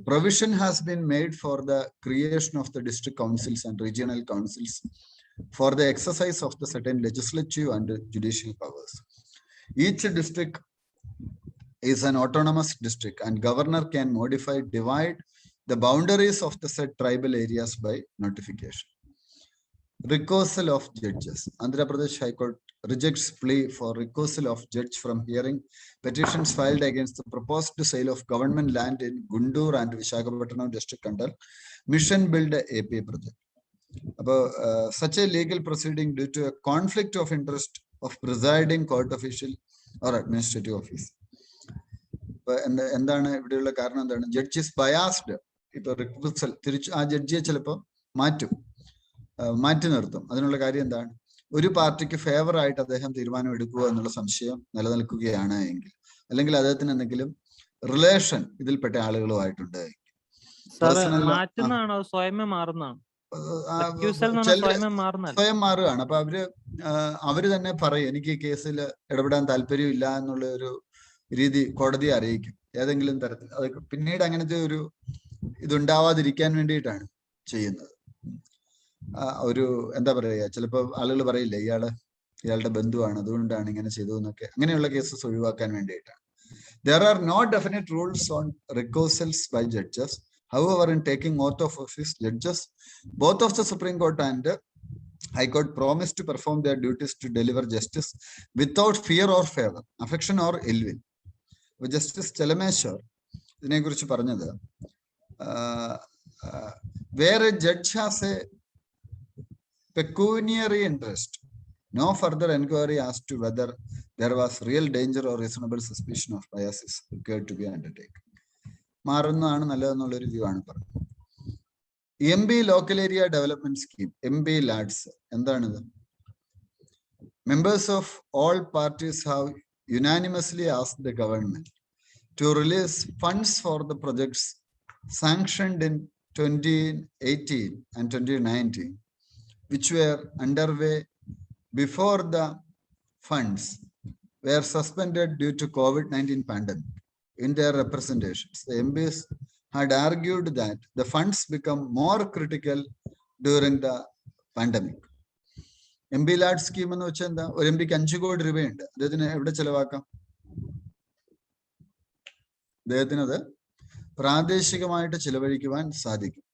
provision has been made for the creation of the district councils and regional councils for the exercise of the certain legislative and judicial powers. Each district is an autonomous district and governor can modify, divide the boundaries of the said tribal areas by notification. Recusal of judges. Andhra Pradesh High Court rejects plea for recusal of judge from hearing petitions filed against the proposed sale of government land in Guntur and Visakhapatnam district under Mission Build AP project. Such a legal proceeding due to a conflict of interest of presiding court official or administrative office. എന്താണ് ഇവിടെയുള്ള കാരണം? എന്താണ്? Judge is biased. ഇപ്പൊ റിക്വസൽ തിരിച്ച് ആ ജഡ്ജിയെ ചിലപ്പോൾ മാറ്റി നിർത്തും. അതിനുള്ള കാര്യം എന്താണ്? ഒരു പാർട്ടിക്ക് ഫേവർ ആയിട്ട് അദ്ദേഹം തീരുമാനം എടുക്കുക എന്നുള്ള സംശയം നിലനിൽക്കുകയാണ് എങ്കിൽ, അല്ലെങ്കിൽ അദ്ദേഹത്തിന് എന്തെങ്കിലും റിലേഷൻ ഇതിൽപ്പെട്ട ആളുകളുമായിട്ടുണ്ട്. സ്വയം മാറുകയാണ്. അപ്പൊ അവര് തന്നെ പറയും, എനിക്ക് ഈ കേസിൽ ഇടപെടാൻ താല്പര്യമില്ല എന്നുള്ള ഒരു രീതി കോടതിയെ അറിയിക്കും ഏതെങ്കിലും തരത്തിൽ. അത് പിന്നീട് അങ്ങനത്തെ ഒരു ഇതുണ്ടാവാതിരിക്കാൻ വേണ്ടിയിട്ടാണ് ചെയ്യുന്നത്. ഒരു എന്താ പറയുക, ചിലപ്പോൾ ആളുകൾ പറയില്ല ഇയാളുടെ ബന്ധുവാണ് അതുകൊണ്ടാണ് ഇങ്ങനെ ചെയ്തതെന്നൊക്കെ. അങ്ങനെയുള്ള കേസസ് ഒഴിവാക്കാൻ വേണ്ടിയിട്ടാണ്. There are no definite rules on recusals by judges. However, in taking oath of office, judges, both of the Supreme Court and High Court, promise to perform their duties to deliver justice without fear or favor, affection or ill will. Justice Chelameswar ഇതിനെ കുറിച്ച് പറഞ്ഞത്, where a judge has a pecuniary interest, no further inquiry as to whether there was real danger or reasonable suspicion of bias is required to be undertaken. മാറുന്നതാണ് നല്ലതെന്നുള്ളൊരു view ആണ് പറഞ്ഞത്. MB local area development scheme, MB lads, എന്താണിത്? Members of all parties have unanimously asked the government to release funds for the projects sanctioned in 2018 and 2019, which were underway before the funds were suspended due to COVID-19 pandemic. In their representations, the MPs had argued that the funds become more critical during the pandemic. MB LAD scheme എന്ന് വെച്ചാൽ എന്താ? ഒരു MPക്ക് 5 കോടി രൂപയുണ്ട്, അദ്ദേഹത്തിന് എവിടെ ചെലവാക്കാം? അദ്ദേഹത്തിന് അത് പ്രാദേശികമായിട്ട് ചിലവഴിക്കുവാൻ സാധിക്കും.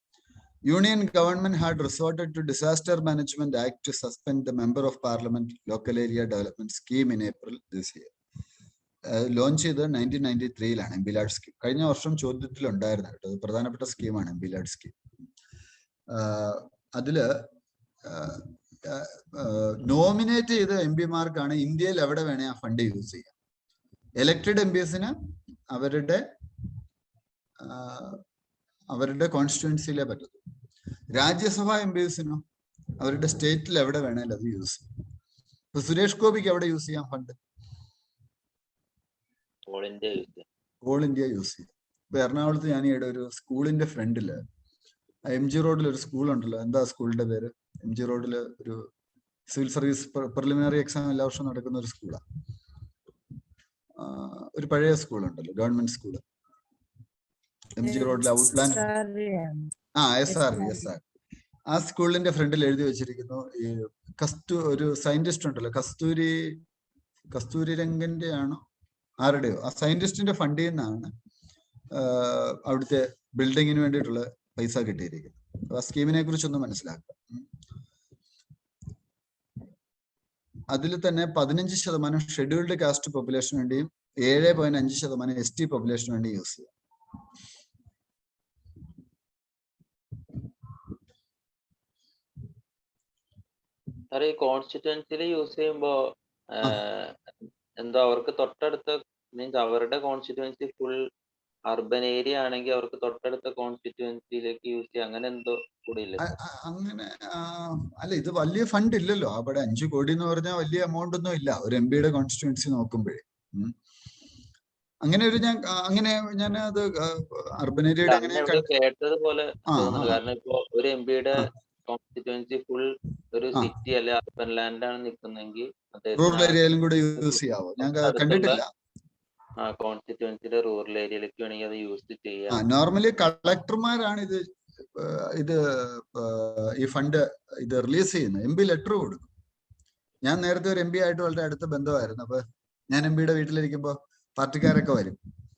Union government had resorted to Disaster Management Act to suspend the Member of Parliament Local Area Development Scheme in April this year. Launch ചെയ്ത് 1993-ലാണ് എംബിലാഡ് സ്കീം. കഴിഞ്ഞ വർഷം ചോദ്യത്തിലുണ്ടായിരുന്നു കേട്ടോ. അത് പ്രധാനപ്പെട്ട സ്കീമാണ് എംബിലാഡ് സ്കീം. അതില് നോമിനേറ്റ് ചെയ്ത എംപിമാർക്കാണ് ഇന്ത്യയിൽ എവിടെ വേണേ ആ ഫണ്ട് യൂസ് ചെയ്യാം. എലക്റ്റഡ് എംപീസിന് അവരുടെ കോൺസ്റ്റിറ്റ്യുവൻസിയിലേ പറ്റത്തുള്ളൂ. രാജ്യസഭാ എംപീസിനോ അവരുടെ സ്റ്റേറ്റിൽ എവിടെ വേണേലും അത് യൂസ് ചെയ്യാം. ഇപ്പൊ സുരേഷ് ഗോപിക്ക് എവിടെ യൂസ് ചെയ്യാം ഫണ്ട്? ഓൾ ഇന്ത്യ യൂസ് ചെയ്യാം. ഇപ്പൊ എറണാകുളത്ത് ഞാൻ ഇവിടെ ഒരു സ്കൂളിന്റെ ഫ്രണ്ടില് MG റോഡിൽ ഒരു സ്കൂൾ ഉണ്ടല്ലോ, എന്താ സ്കൂളിന്റെ പേര്? MG റോഡില് ഒരു സിവിൽ സർവീസ് പ്രിലിമിനറി എക്സാം എല്ലാ വർഷവും നടക്കുന്ന ഒരു സ്കൂളാണ്. ഒരു പഴയ സ്കൂൾ ഉണ്ടല്ലോ, ഗവൺമെന്റ് സ്കൂള്, MG റോഡിലെ ഔട്ട്ലാൻഡ്. SR. ആ സ്കൂളിന്റെ ഫ്രണ്ടിൽ എഴുതി വെച്ചിരിക്കുന്നു, ഈ ഒരു സയന്റിസ്റ്റ് ഉണ്ടല്ലോ, കസ്തൂരി രംഗന്റെ ആണോ ആരുടെയോ, ആ സയന്റിസ്റ്റിന്റെ ഫണ്ടിൽ നിന്നാണ് അവിടുത്തെ ബിൽഡിങ്ങിന് വേണ്ടിയിട്ടുള്ള പൈസ കിട്ടിയിരിക്കുന്നത്. ആ സ്കീമിനെ കുറിച്ചൊന്ന് മനസ്സിലാക്കുക. അതിൽ തന്നെ 15% ഷെഡ്യൂൾഡ് കാസ്റ്റ് പോപ്പുലേഷന് വേണ്ടിയും 7.5% ST പോപ്പുലേഷന് വേണ്ടി യൂസ് ചെയ്യാം. ഈ കോൺസ്റ്റിറ്റ്യുവൻസിയിൽ യൂസ് ചെയ്യുമ്പോ എന്തോ അവർക്ക് തൊട്ടടുത്ത മീൻസ് അവരുടെ കോൺസ്റ്റിറ്റ്യുവൻസി ഫുൾ അർബൻ ഏരിയ ആണെങ്കിൽ അവർക്ക് തൊട്ടടുത്ത കോൺസ്റ്റിറ്റ്യുവൻസിയിലേക്ക് യൂസ് ചെയ്യാം, അങ്ങനെ എന്തോ കൂടെ ഇല്ല? അങ്ങനെ അല്ല, ഇത് വലിയ ഫണ്ട് ഇല്ലല്ലോ അവിടെ. 5 കോടി എന്ന് പറഞ്ഞാൽ വലിയ എമൗണ്ട് ഒന്നും ഇല്ല ഒരു MPയുടെ കോൺസ്റ്റിറ്റ്യുവൻസി നോക്കുമ്പോഴേ. അങ്ങനെ ഞാൻ അത് അർബൻ ഏരിയയുടെ കേട്ടത് പോലെ തോന്നുന്നു. കാരണം ഇപ്പൊ ഒരു MPയുടെ കോൺസ്റ്റിറ്റ്യുവൻസി ഫുൾ ഒരു സിറ്റി അല്ലെ അർബൻ ലാൻഡ് ആണ് നിൽക്കുന്നെങ്കിൽ റൂറൽ ഏരിയയിലും കൂടെ യൂസ് ചെയ്യാവോ? ഞാൻ കണ്ടിട്ടില്ല. കോൺസ്റ്റിറ്റ്യുവൻസിയുടെ റൂറൽ ഏരിയയിലേക്ക് വേണമെങ്കിൽ അത് യൂസ് ചെയ്യാം. നോർമലി കളക്ടർമാരാണ് ഈ ഫണ്ട് റിലീസ് ചെയ്യുന്നത്. MP ലെറ്റർ കൊടുക്കും. ഞാൻ നേരത്തെ ഒരു MP ആയിട്ട് വളരെ അടുത്ത ബന്ധമായിരുന്നു. അപ്പൊ ഞാൻ MPയുടെ വീട്ടിലിരിക്കുമ്പോ പാർട്ടിക്കാരൊക്കെ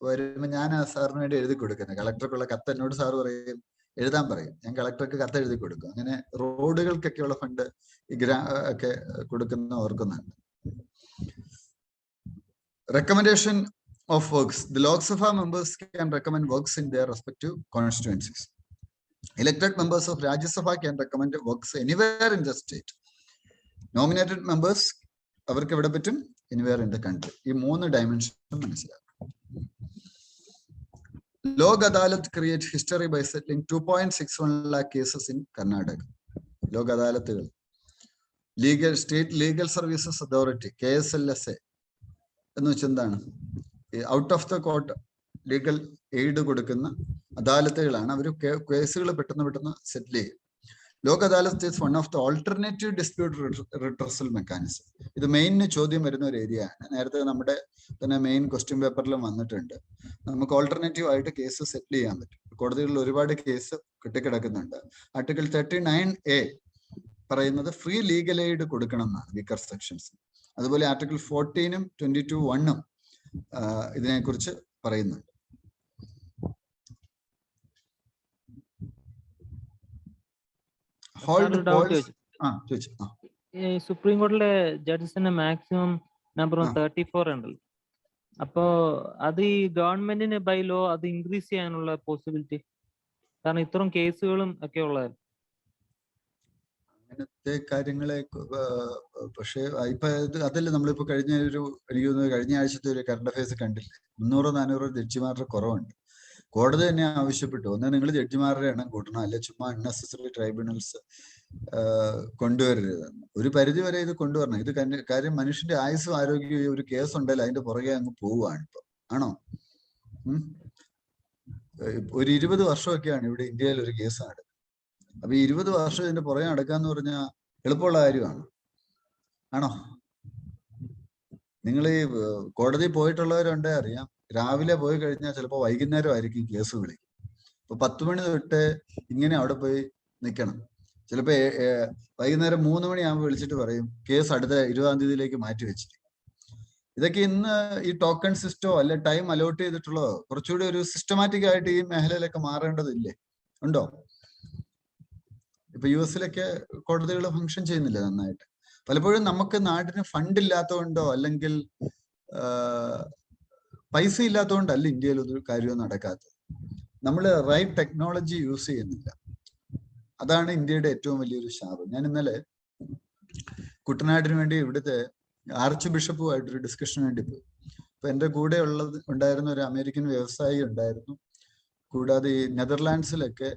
വരുമ്പോ ഞാൻ ആ സാറിന് വേണ്ടി എഴുതി കൊടുക്കുന്നത്. കളക്ടർക്കുള്ള കത്ത് എന്നോട് സാറ് പറയും, എഴുതാൻ പറയും. ഞാൻ കളക്ടർക്ക് കത്ത് എഴുതി കൊടുക്കും. അങ്ങനെ റോഡുകൾക്കൊക്കെയുള്ള ഫണ്ട് ഒക്കെ കൊടുക്കുന്ന ഓർക്കുന്നുണ്ട്. Recommendation of works. The Lok Sabha members can recommend works in their respective constituencies. Elected members of Rajya Sabha can recommend works anywhere in the state. Nominated members അവർക്ക് എവിടെ പറ്റും? Anywhere in the country. ഈ 3 dimension മനസ്സിലാക്കാം. Lok Adalat create history by settling 2.61 lakh cases in Karnataka. Lok Adalatകൾ, State Legal Services Authority, KSLSA എന്ന് വെച്ചാൽ എന്താണ്? Out of the court legal aid കൊടുക്കുന്ന അദാലത്തുകളാണ്. അവർ കേസുകൾ പെട്ടെന്ന് സെറ്റിൽ ചെയ്യും. Lok Adalat is one of the alternative dispute redressal mechanism. ഇത് മെയിൻ ചോദ്യം വരുന്ന ഒരു ഏരിയയാണ്. നേരത്തെ നമ്മുടെ തന്നെ മെയിൻ ക്വസ്റ്റ്യൻ പേപ്പറിലും വന്നിട്ടുണ്ട്. നമുക്ക് ഓൾട്ടർനേറ്റീവ് ആയിട്ട് കേസ് സെറ്റിൽ ചെയ്യാൻ പറ്റും. കോടതികളിൽ ഒരുപാട് കേസ് കെട്ടിക്കിടക്കുന്നുണ്ട്. ആർട്ടിക്കിൾ 39A പറയുന്നത് ഫ്രീ ലീഗൽ എയ്ഡ് കൊടുക്കണം എന്നാണ്, വീക്കർ സെക്ഷൻസ്. അതുപോലെ ആർട്ടിക്കിൾ 14-ഉം 22(1)ഉം ഇതിനെക്കുറിച്ച് പറയുന്നുണ്ട്. സുപ്രീം കോടതിയിലെ ജഡ്ജസിന്റെ മാക്സിമം നമ്പർ 34 ഉണ്ടല്ലോ. അപ്പോ അത് ഈ ഗവൺമെന്റിന് ബൈ ലോ അത് ഇൻക്രീസ് ചെയ്യാനുള്ള പോസിബിലിറ്റി, കാരണം ഇത്രയും കേസുകളും ഒക്കെ ഉള്ളതല്ല. അങ്ങനത്തെ കാര്യങ്ങളെ പക്ഷെ ഇപ്പൊ അതല്ല നമ്മളിപ്പോ കഴിഞ്ഞ ആഴ്ചത്തെ ഒരു കറണ്ട് അഫയേഴ്സ് കണ്ടില്ലേ? 300-400 ജഡ്ജിമാരുടെ കുറവുണ്ട്. കോടതി തന്നെ ആവശ്യപ്പെട്ടു, ഒന്ന് നിങ്ങൾ ജഡ്ജിമാരുടെ എണ്ണം കൂട്ടണം, അല്ലെ ചുമ്മാ അൺനെസസറി ട്രൈബ്യൂണൽസ് കൊണ്ടുവരരുത്. ഒരു പരിധി വരെ ഇത് കൊണ്ടുവരണം. ഇത് കാര്യം മനുഷ്യന്റെ ആയുസ്സും ആരോഗ്യവും ഒരു കേസ് ഉണ്ടല്ലോ അതിന്റെ പുറകെ അങ്ങ് പോവുകയാണ് ഇപ്പൊ. ആണോ? ഒരു 20 വർഷമൊക്കെയാണ് ഇവിടെ ഇന്ത്യയിൽ ഒരു കേസ് നടക്കുന്നത്. അപ്പൊ 20 വർഷം ഇതിന്റെ പുറകെ നടക്കാന്ന് പറഞ്ഞാൽ എളുപ്പമുള്ള കാര്യമാണ്? ആണോ? നിങ്ങൾ ഈ കോടതി പോയിട്ടുള്ളവരുണ്ടേ അറിയാം. രാവിലെ പോയി കഴിഞ്ഞാൽ ചിലപ്പോൾ വൈകുന്നേരം ആയിരിക്കും കേസ് വിളിക്കും. ഇപ്പൊ 10 മണി തൊട്ട് ഇങ്ങനെ അവിടെ പോയി നിൽക്കണം. ചിലപ്പോ വൈകുന്നേരം 3 മണിയാകുമ്പോൾ വിളിച്ചിട്ട് പറയും കേസ് അടുത്ത 20-ാം തീയതിയിലേക്ക് മാറ്റി വെച്ചിരിക്കും. ഇതൊക്കെ ഇന്ന് ഈ ടോക്കൺ സിസ്റ്റമോ അല്ലെ ടൈം അലോട്ട് ചെയ്തിട്ടുള്ളതോ കുറച്ചുകൂടി ഒരു സിസ്റ്റമാറ്റിക് ആയിട്ട് ഈ മേഖലയിലൊക്കെ മാറേണ്ടതില്ലേ? ഉണ്ടോ? ഇപ്പൊ US കോടതികൾ ഫംഗ്ഷൻ ചെയ്യുന്നില്ല നന്നായിട്ട്. പലപ്പോഴും നമുക്ക് നാടിന് ഫണ്ട് ഇല്ലാത്തതുകൊണ്ടോ അല്ലെങ്കിൽ പൈസ ഇല്ലാത്തതുകൊണ്ടല്ല ഇന്ത്യയിൽ ഒരു കാര്യവും നടക്കാത്തത്. നമ്മൾ റൈറ്റ് ടെക്നോളജി യൂസ് ചെയ്യുന്നില്ല. അതാണ് ഇന്ത്യയുടെ ഏറ്റവും വലിയൊരു ശാപം. ഞാൻ ഇന്നലെ കുട്ടനാടിന് വേണ്ടി ഇവിടുത്തെ ആർച്ച് ബിഷപ്പുമായിട്ടൊരു ഡിസ്കഷന് വേണ്ടി പോയി. അപ്പൊ എൻ്റെ കൂടെ ഉണ്ടായിരുന്ന ഒരു അമേരിക്കൻ വ്യവസായി ഉണ്ടായിരുന്നു. കൂടാതെ ഈ നെതർലാൻഡ്സിലൊക്കെ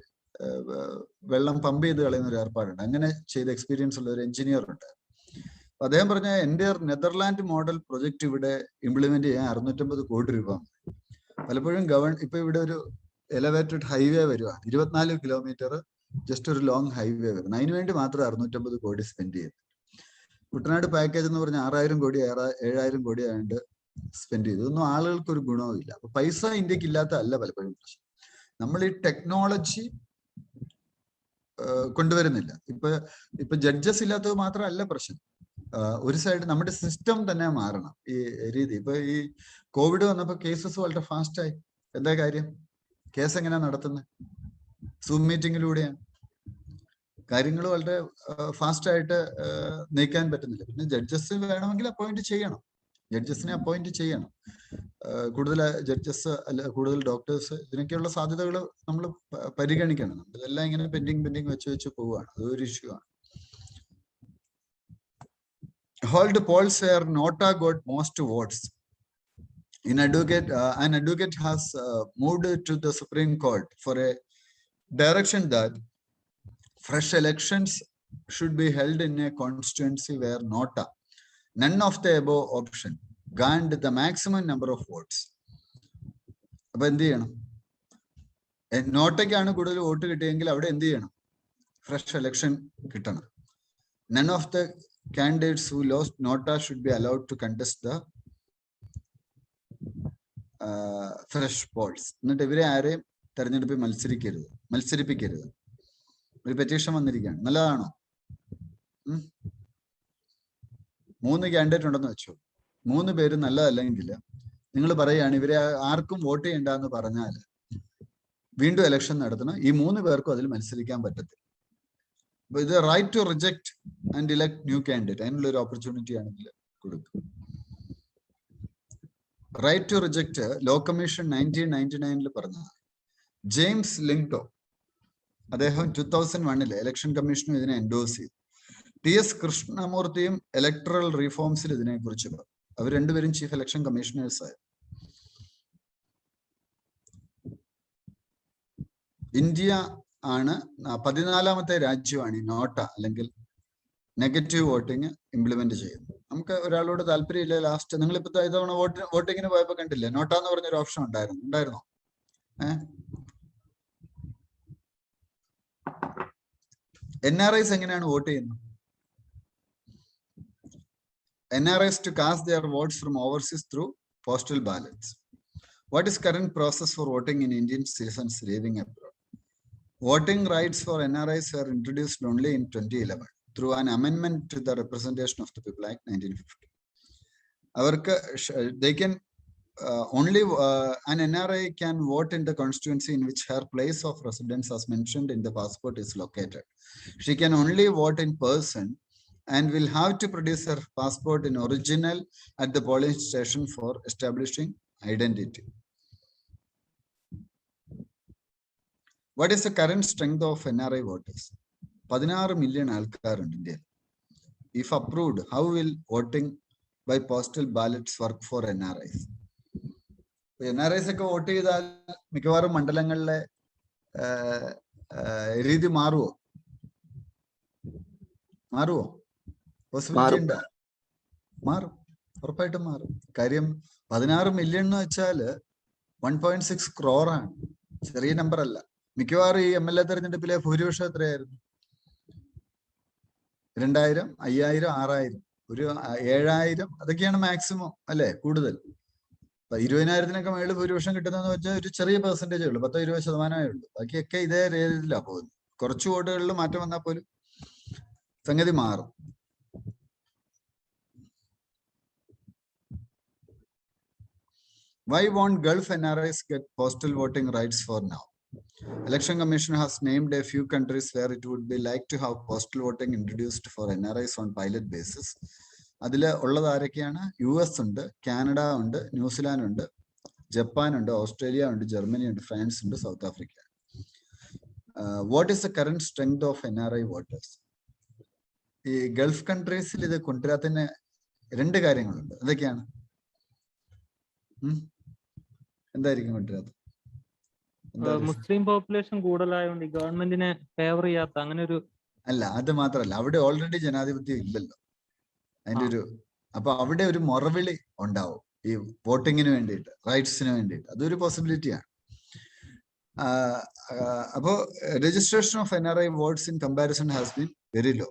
വെള്ളം പമ്പ് ചെയ്ത് കളയുന്ന ഒരു ഏർപ്പാടുണ്ട്. അങ്ങനെ ചെയ്ത എക്സ്പീരിയൻസ് ഉള്ള ഒരു എഞ്ചിനീയർ ഉണ്ട്. അദ്ദേഹം പറഞ്ഞ എൻ്റെ നെതർലാൻഡ് മോഡൽ പ്രൊജക്ട് ഇവിടെ ഇംപ്ലിമെന്റ് ചെയ്യാൻ 650 കോടി രൂപ. പലപ്പോഴും ഇപ്പൊ ഇവിടെ ഒരു എലവേറ്റഡ് ഹൈവേ വരുവാണ്, 24 കിലോമീറ്റർ ജസ്റ്റ് ഒരു ലോങ് ഹൈവേ വരുന്നത്. അതിനുവേണ്ടി മാത്രം 650 കോടി സ്പെൻഡ് ചെയ്തു. കുട്ടനാട് പാക്കേജ് എന്ന് പറഞ്ഞാൽ 6000 കോടി 7000 കോടി ആയതുകൊണ്ട് സ്പെൻഡ് ചെയ്തു. ഇതൊന്നും ആളുകൾക്ക് ഒരു ഗുണവും ഇല്ല. അപ്പൊ പൈസ ഇന്ത്യക്ക് ഇല്ലാത്തതല്ല പലപ്പോഴും പ്രശ്നം, നമ്മൾ ഈ ടെക്നോളജി കൊണ്ടുവരുന്നില്ല. ഇപ്പൊ ജഡ്ജസ് ഇല്ലാത്തത് മാത്രമല്ല പ്രശ്നം. ഒരു സൈഡ് നമ്മുടെ സിസ്റ്റം തന്നെ മാറണം ഈ രീതി. ഇപ്പൊ ഈ കോവിഡ് വന്നപ്പോ കേസസ് വളരെ ഫാസ്റ്റായി. എന്താ കാര്യം? കേസ് എങ്ങനെയാ നടത്തുന്നത്? സൂം മീറ്റിങ്ങിലൂടെയാണ്. കാര്യങ്ങൾ വളരെ ഫാസ്റ്റായിട്ട് നീക്കാൻ പറ്റുന്നില്ല. പിന്നെ ജഡ്ജസ് വേണമെങ്കിൽ അപ്പോയിന്റ് ചെയ്യണം, ജഡ്ജസിനെ അപ്പോയിന്റ് ചെയ്യണം. കൂടുതൽ ജഡ്ജസ് അല്ല കൂടുതൽ ഡോക്ടേഴ്സ്, ഇതിനൊക്കെയുള്ള സാധ്യതകൾ നമ്മൾ പരിഗണിക്കണം. ഇതെല്ലാം ഇങ്ങനെ പെൻഡിങ് വെച്ച് പോവുകയാണ്. അതൊരു ഇഷ്യൂ ആണ്. Hold polls where Nota got most votes. An advocate has moved to the Supreme Court for a direction that fresh elections should be held in a constituency where Nota, none of the above option, garnered the maximum number of votes. അപ്പൊ എന്ത് ചെയ്യണം? നോട്ടയ്ക്കാണ് കൂടുതൽ vote കിട്ടിയെങ്കിൽ അവിടെ എന്ത് ചെയ്യണം? Fresh election കിട്ടണം. None of the candidates who lost Nota should be allowed to contest the fresh polls. എന്നിട്ട് ഇവരെ ആരെയും തെരഞ്ഞെടുപ്പിൽ മത്സരിപ്പിക്കരുത്. ഒരു പെറ്റീഷൻ വന്നിരിക്കുകയാണ്. നല്ലതാണോ? 3 കാൻഡിഡേറ്റ് ഉണ്ടെന്ന് വെച്ചോ. 3 പേര് നല്ലതല്ലെങ്കിൽ നിങ്ങൾ പറയുകയാണ് ഇവരെ ആർക്കും വോട്ട് ചെയ്യണ്ടെന്ന് പറഞ്ഞാൽ വീണ്ടും ഇലക്ഷൻ നടത്തണം. ഈ 3 പേർക്കും അതിൽ മത്സരിക്കാൻ പറ്റത്തില്ല. ഇത് right to reject and elect new candidate, അതിനുള്ള ഒരു ഓപ്പർച്യൂണിറ്റി ആണെങ്കിൽ കൊടുക്കും. Right to reject law commission 1999 പറഞ്ഞതാണ്. ജെയിംസ് ലിങ്ടോ അദ്ദേഹം 2001 ഇലക്ഷൻ കമ്മീഷനും ഇതിനെ എൻഡോസ് ചെയ്തു. TS കൃഷ്ണമൂർത്തിയും ഇലക്ടറൽ റീഫോംസിൽ ഇതിനെ കുറിച്ച് പറഞ്ഞു. അവർ രണ്ടുപേരും ചീഫ് ഇലക്ഷൻ കമ്മീഷണേഴ്സ് ആയി. ഇന്ത്യ ആണ് 14ാമത്തെ രാജ്യമാണ് ഈ നോട്ട അല്ലെങ്കിൽ നെഗറ്റീവ് വോട്ടിങ് ഇംപ്ലിമെന്റ് ചെയ്യുന്നത്. നമുക്ക് ഒരാളോട് താല്പര്യമില്ല, ലാസ്റ്റ് നിങ്ങളിപ്പോ ഇതവണ വോട്ടിങ്ങിന് പോയപ്പോ കണ്ടില്ലേ, നോട്ട എന്ന് പറഞ്ഞൊരു ഓപ്ഷൻ ഉണ്ടായിരുന്നോ? NRIs എങ്ങനെയാണ് വോട്ട് ചെയ്യുന്നത്? NRIs to cast their votes from overseas through postal ballots. What is current process for voting in Indian citizens living abroad? Voting rights for NRIs were introduced only in 2011 through an amendment to the Representation of the People Act 1950. They can only an NRI can vote in the constituency in which her place of residence as mentioned in the passport is located. She can only vote in person and will have to produce her passport in original at the polling station for establishing identity. What is the current strength of NRI voters? 16 million ആൾക്കാരുണ്ട് ഇന്ത്യയിൽ. If approved, how will voting by postal ballots work for NRIs? NRIs ഒക്കെ vote ചെയ്താൽ മിക്കവാറും മണ്ഡലങ്ങളിലെ രീതി മാറുമോ? Possibility ഉണ്ട്? മാറും, ഉറപ്പായിട്ടും മാറും. കാര്യം 16 മില്യൺ എന്ന് വെച്ചാൽ 1.6 crore ആണ്, ചെറിയ നമ്പർ അല്ല. മിക്കവാറും ഈ MLA തെരഞ്ഞെടുപ്പിലെ ഭൂരിപക്ഷം എത്രയായിരുന്നു? 2000, 5000, 6000, ഒരു 7000, അതൊക്കെയാണ് മാക്സിമം അല്ലെ? കൂടുതൽ 20,000-നൊക്കെ മേളിൽ ഭൂരിപക്ഷം കിട്ടുന്നതെന്ന് വെച്ചാൽ ഒരു ചെറിയ പെർസെന്റേജേ ഉള്ളൂ, 10-20% ഉള്ളൂ. ബാക്കിയൊക്കെ ഇതേ രീതിയിലാണ് പോകുന്നത്. കുറച്ച് വോട്ടുകളിൽ മാറ്റം വന്നാൽ പോലും സംഗതി മാറും. Why won't Gulf NRIs get postal voting rights for now? Election Commission has named a few countries where it would be like to have postal voting introduced for NRIs on pilot basis. അതിൽ ഉള്ളത് ആരൊക്കെയാണ്? US ഉണ്ട്, Canada ഉണ്ട്, New Zealand ഉണ്ട്, Japan ഉണ്ട്, Australia ഉണ്ട്, Germany ഉണ്ട്, France ഉണ്ട്, south Africa. What is the current strength of NRI voters? ഈ ഗൾഫ് കൺട്രീസിൽ ഇത് കൊണ്ടുവരാത്തതിന് രണ്ട് കാര്യങ്ങളുണ്ട്. എന്തൊക്കെയാണ്? എന്തായിരിക്കും കൊണ്ടുവരാത്തത്? മുസ്ലിം പോപ്പുലേഷൻ കൂടുതലായതുകൊണ്ട് ഗവൺമെന്റിനെ ഫേവർ ചെയ്യാത്ത അങ്ങനെ ഒരു അല്ല, അത് മാത്രമല്ല, അവിടെ ഓൾറെഡി ജനാധിപത്യം ഇല്ലല്ലോ. അതിന്റെ ഒരു അപ്പൊ അവിടെ ഒരു മുറവിളി ഉണ്ടാവും ഈ വോട്ടിങ്ങിന് വേണ്ടിയിട്ട്, റൈറ്റ്സിന് വേണ്ടിയിട്ട്. അതൊരു പോസിബിലിറ്റിയാണ്. അപ്പോ registration of NRI votes in comparison has been very low.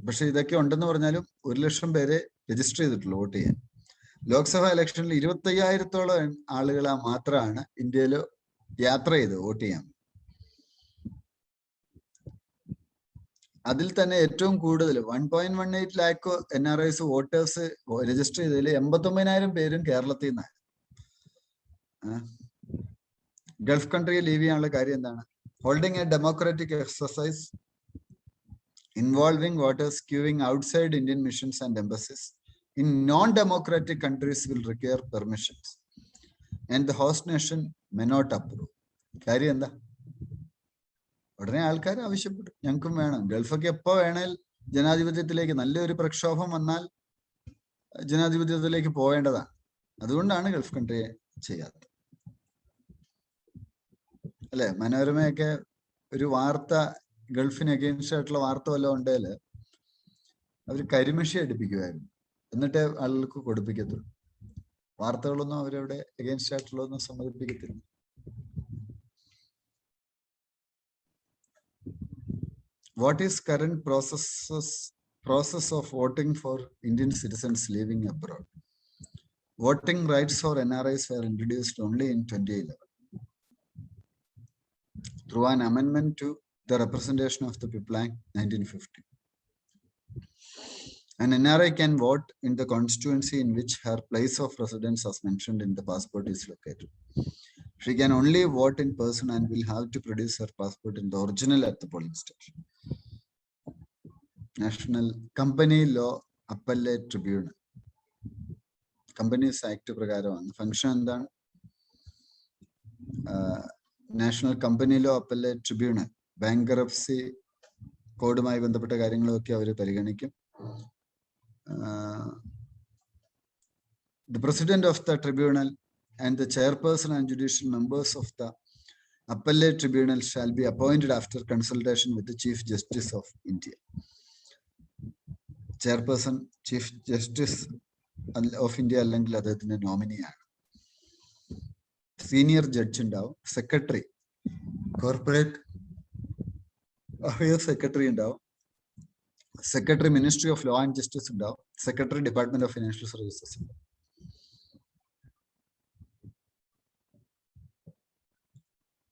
പക്ഷെ ഇതൊക്കെ ഉണ്ടെന്ന് പറഞ്ഞാലും 1 ലക്ഷം പേരെ രജിസ്റ്റർ ചെയ്തിട്ടുള്ളൂ വോട്ട് ചെയ്യാൻ. ലോക്സഭാ ഇലക്ഷനിൽ 25,000-ഓളം ആളുകളെ മാത്രമാണ് ഇന്ത്യയിൽ യാത്ര ചെയ്ത് വോട്ട് ചെയ്യാൻ. അതിൽ തന്നെ ഏറ്റവും കൂടുതൽ 1.18 ലാക്ക് NRIs വോട്ടേഴ്സ് രജിസ്റ്റർ ചെയ്തതിൽ 89,000 പേരും കേരളത്തിൽ നിന്നാണ്. ഗൾഫ് കൺട്രിയെ ലീവ് ചെയ്യാനുള്ള കാര്യം എന്താണ്? Holding a democratic exercise involving voters queuing outside Indian missions and embassies in non-democratic countries will require permissions and the host nation may not approve. കാര്യം എന്താ? ഉടനെ ആൾക്കാർ ആവശ്യപ്പെടും, ഞങ്ങൾക്കും വേണം. ഗൾഫൊക്കെ എപ്പോ വേണേൽ ജനാധിപത്യത്തിലേക്ക്, നല്ലൊരു പ്രക്ഷോഭം വന്നാൽ ജനാധിപത്യത്തിലേക്ക് പോവേണ്ടതാണ്. അതുകൊണ്ടാണ് ഗൾഫ് കൺട്രിയെ ചെയ്യാത്തത്. അല്ലെ? മനോരമയൊക്കെ ഒരു വാർത്ത, ഗൾഫിന് അഗെയിൻസ്റ്റ് ആയിട്ടുള്ള വാർത്ത വല്ലതും ഉണ്ടെങ്കിൽ അവർ കരിമഷി അടുപ്പിക്കുമായിരുന്നു, എന്നിട്ട് ആളുകൾക്ക് കൊടുപ്പിക്കത്തുള്ളൂ. വാർത്തകളൊന്നും അവരവിടെ against ആയിട്ടുള്ളതൊന്നും സമ്മതിപ്പിക്കത്തില്ല. What is current process of voting for Indian citizens living abroad? Voting rights for NRIs were introduced only in 2011 through an amendment to the Representation of the People Act 1950. An NRI can vote in the constituency in which her place of residence as mentioned in the passport is located. She can only vote in person and will have to produce her passport in the original at the polling station. National Company Law Appellate Tribunal. Companies Act പ്രകാരമാണ്. Function എന്താണ്? National company law appellate tribunal bankruptcy കോഡുമായി ബന്ധപ്പെട്ട കാര്യങ്ങളൊക്കെ അവർ പരിഗണിക്കും. The president of the tribunal and the chairperson and judicial members of the appellate tribunal shall be appointed after consultation with the Chief Justice of India. Chairperson, Chief Justice of India അല്ലെങ്കിൽ അദ്ദേഹത്തിന്റെ നോമിനിയാണ്. Senior judge ഉണ്ടാവും, secretary, corporate affairs secretary ഉണ്ടാവും, secretary ministry of law and justice ഉണ്ടാവും, secretary department of financial services ഉണ്ടാവും.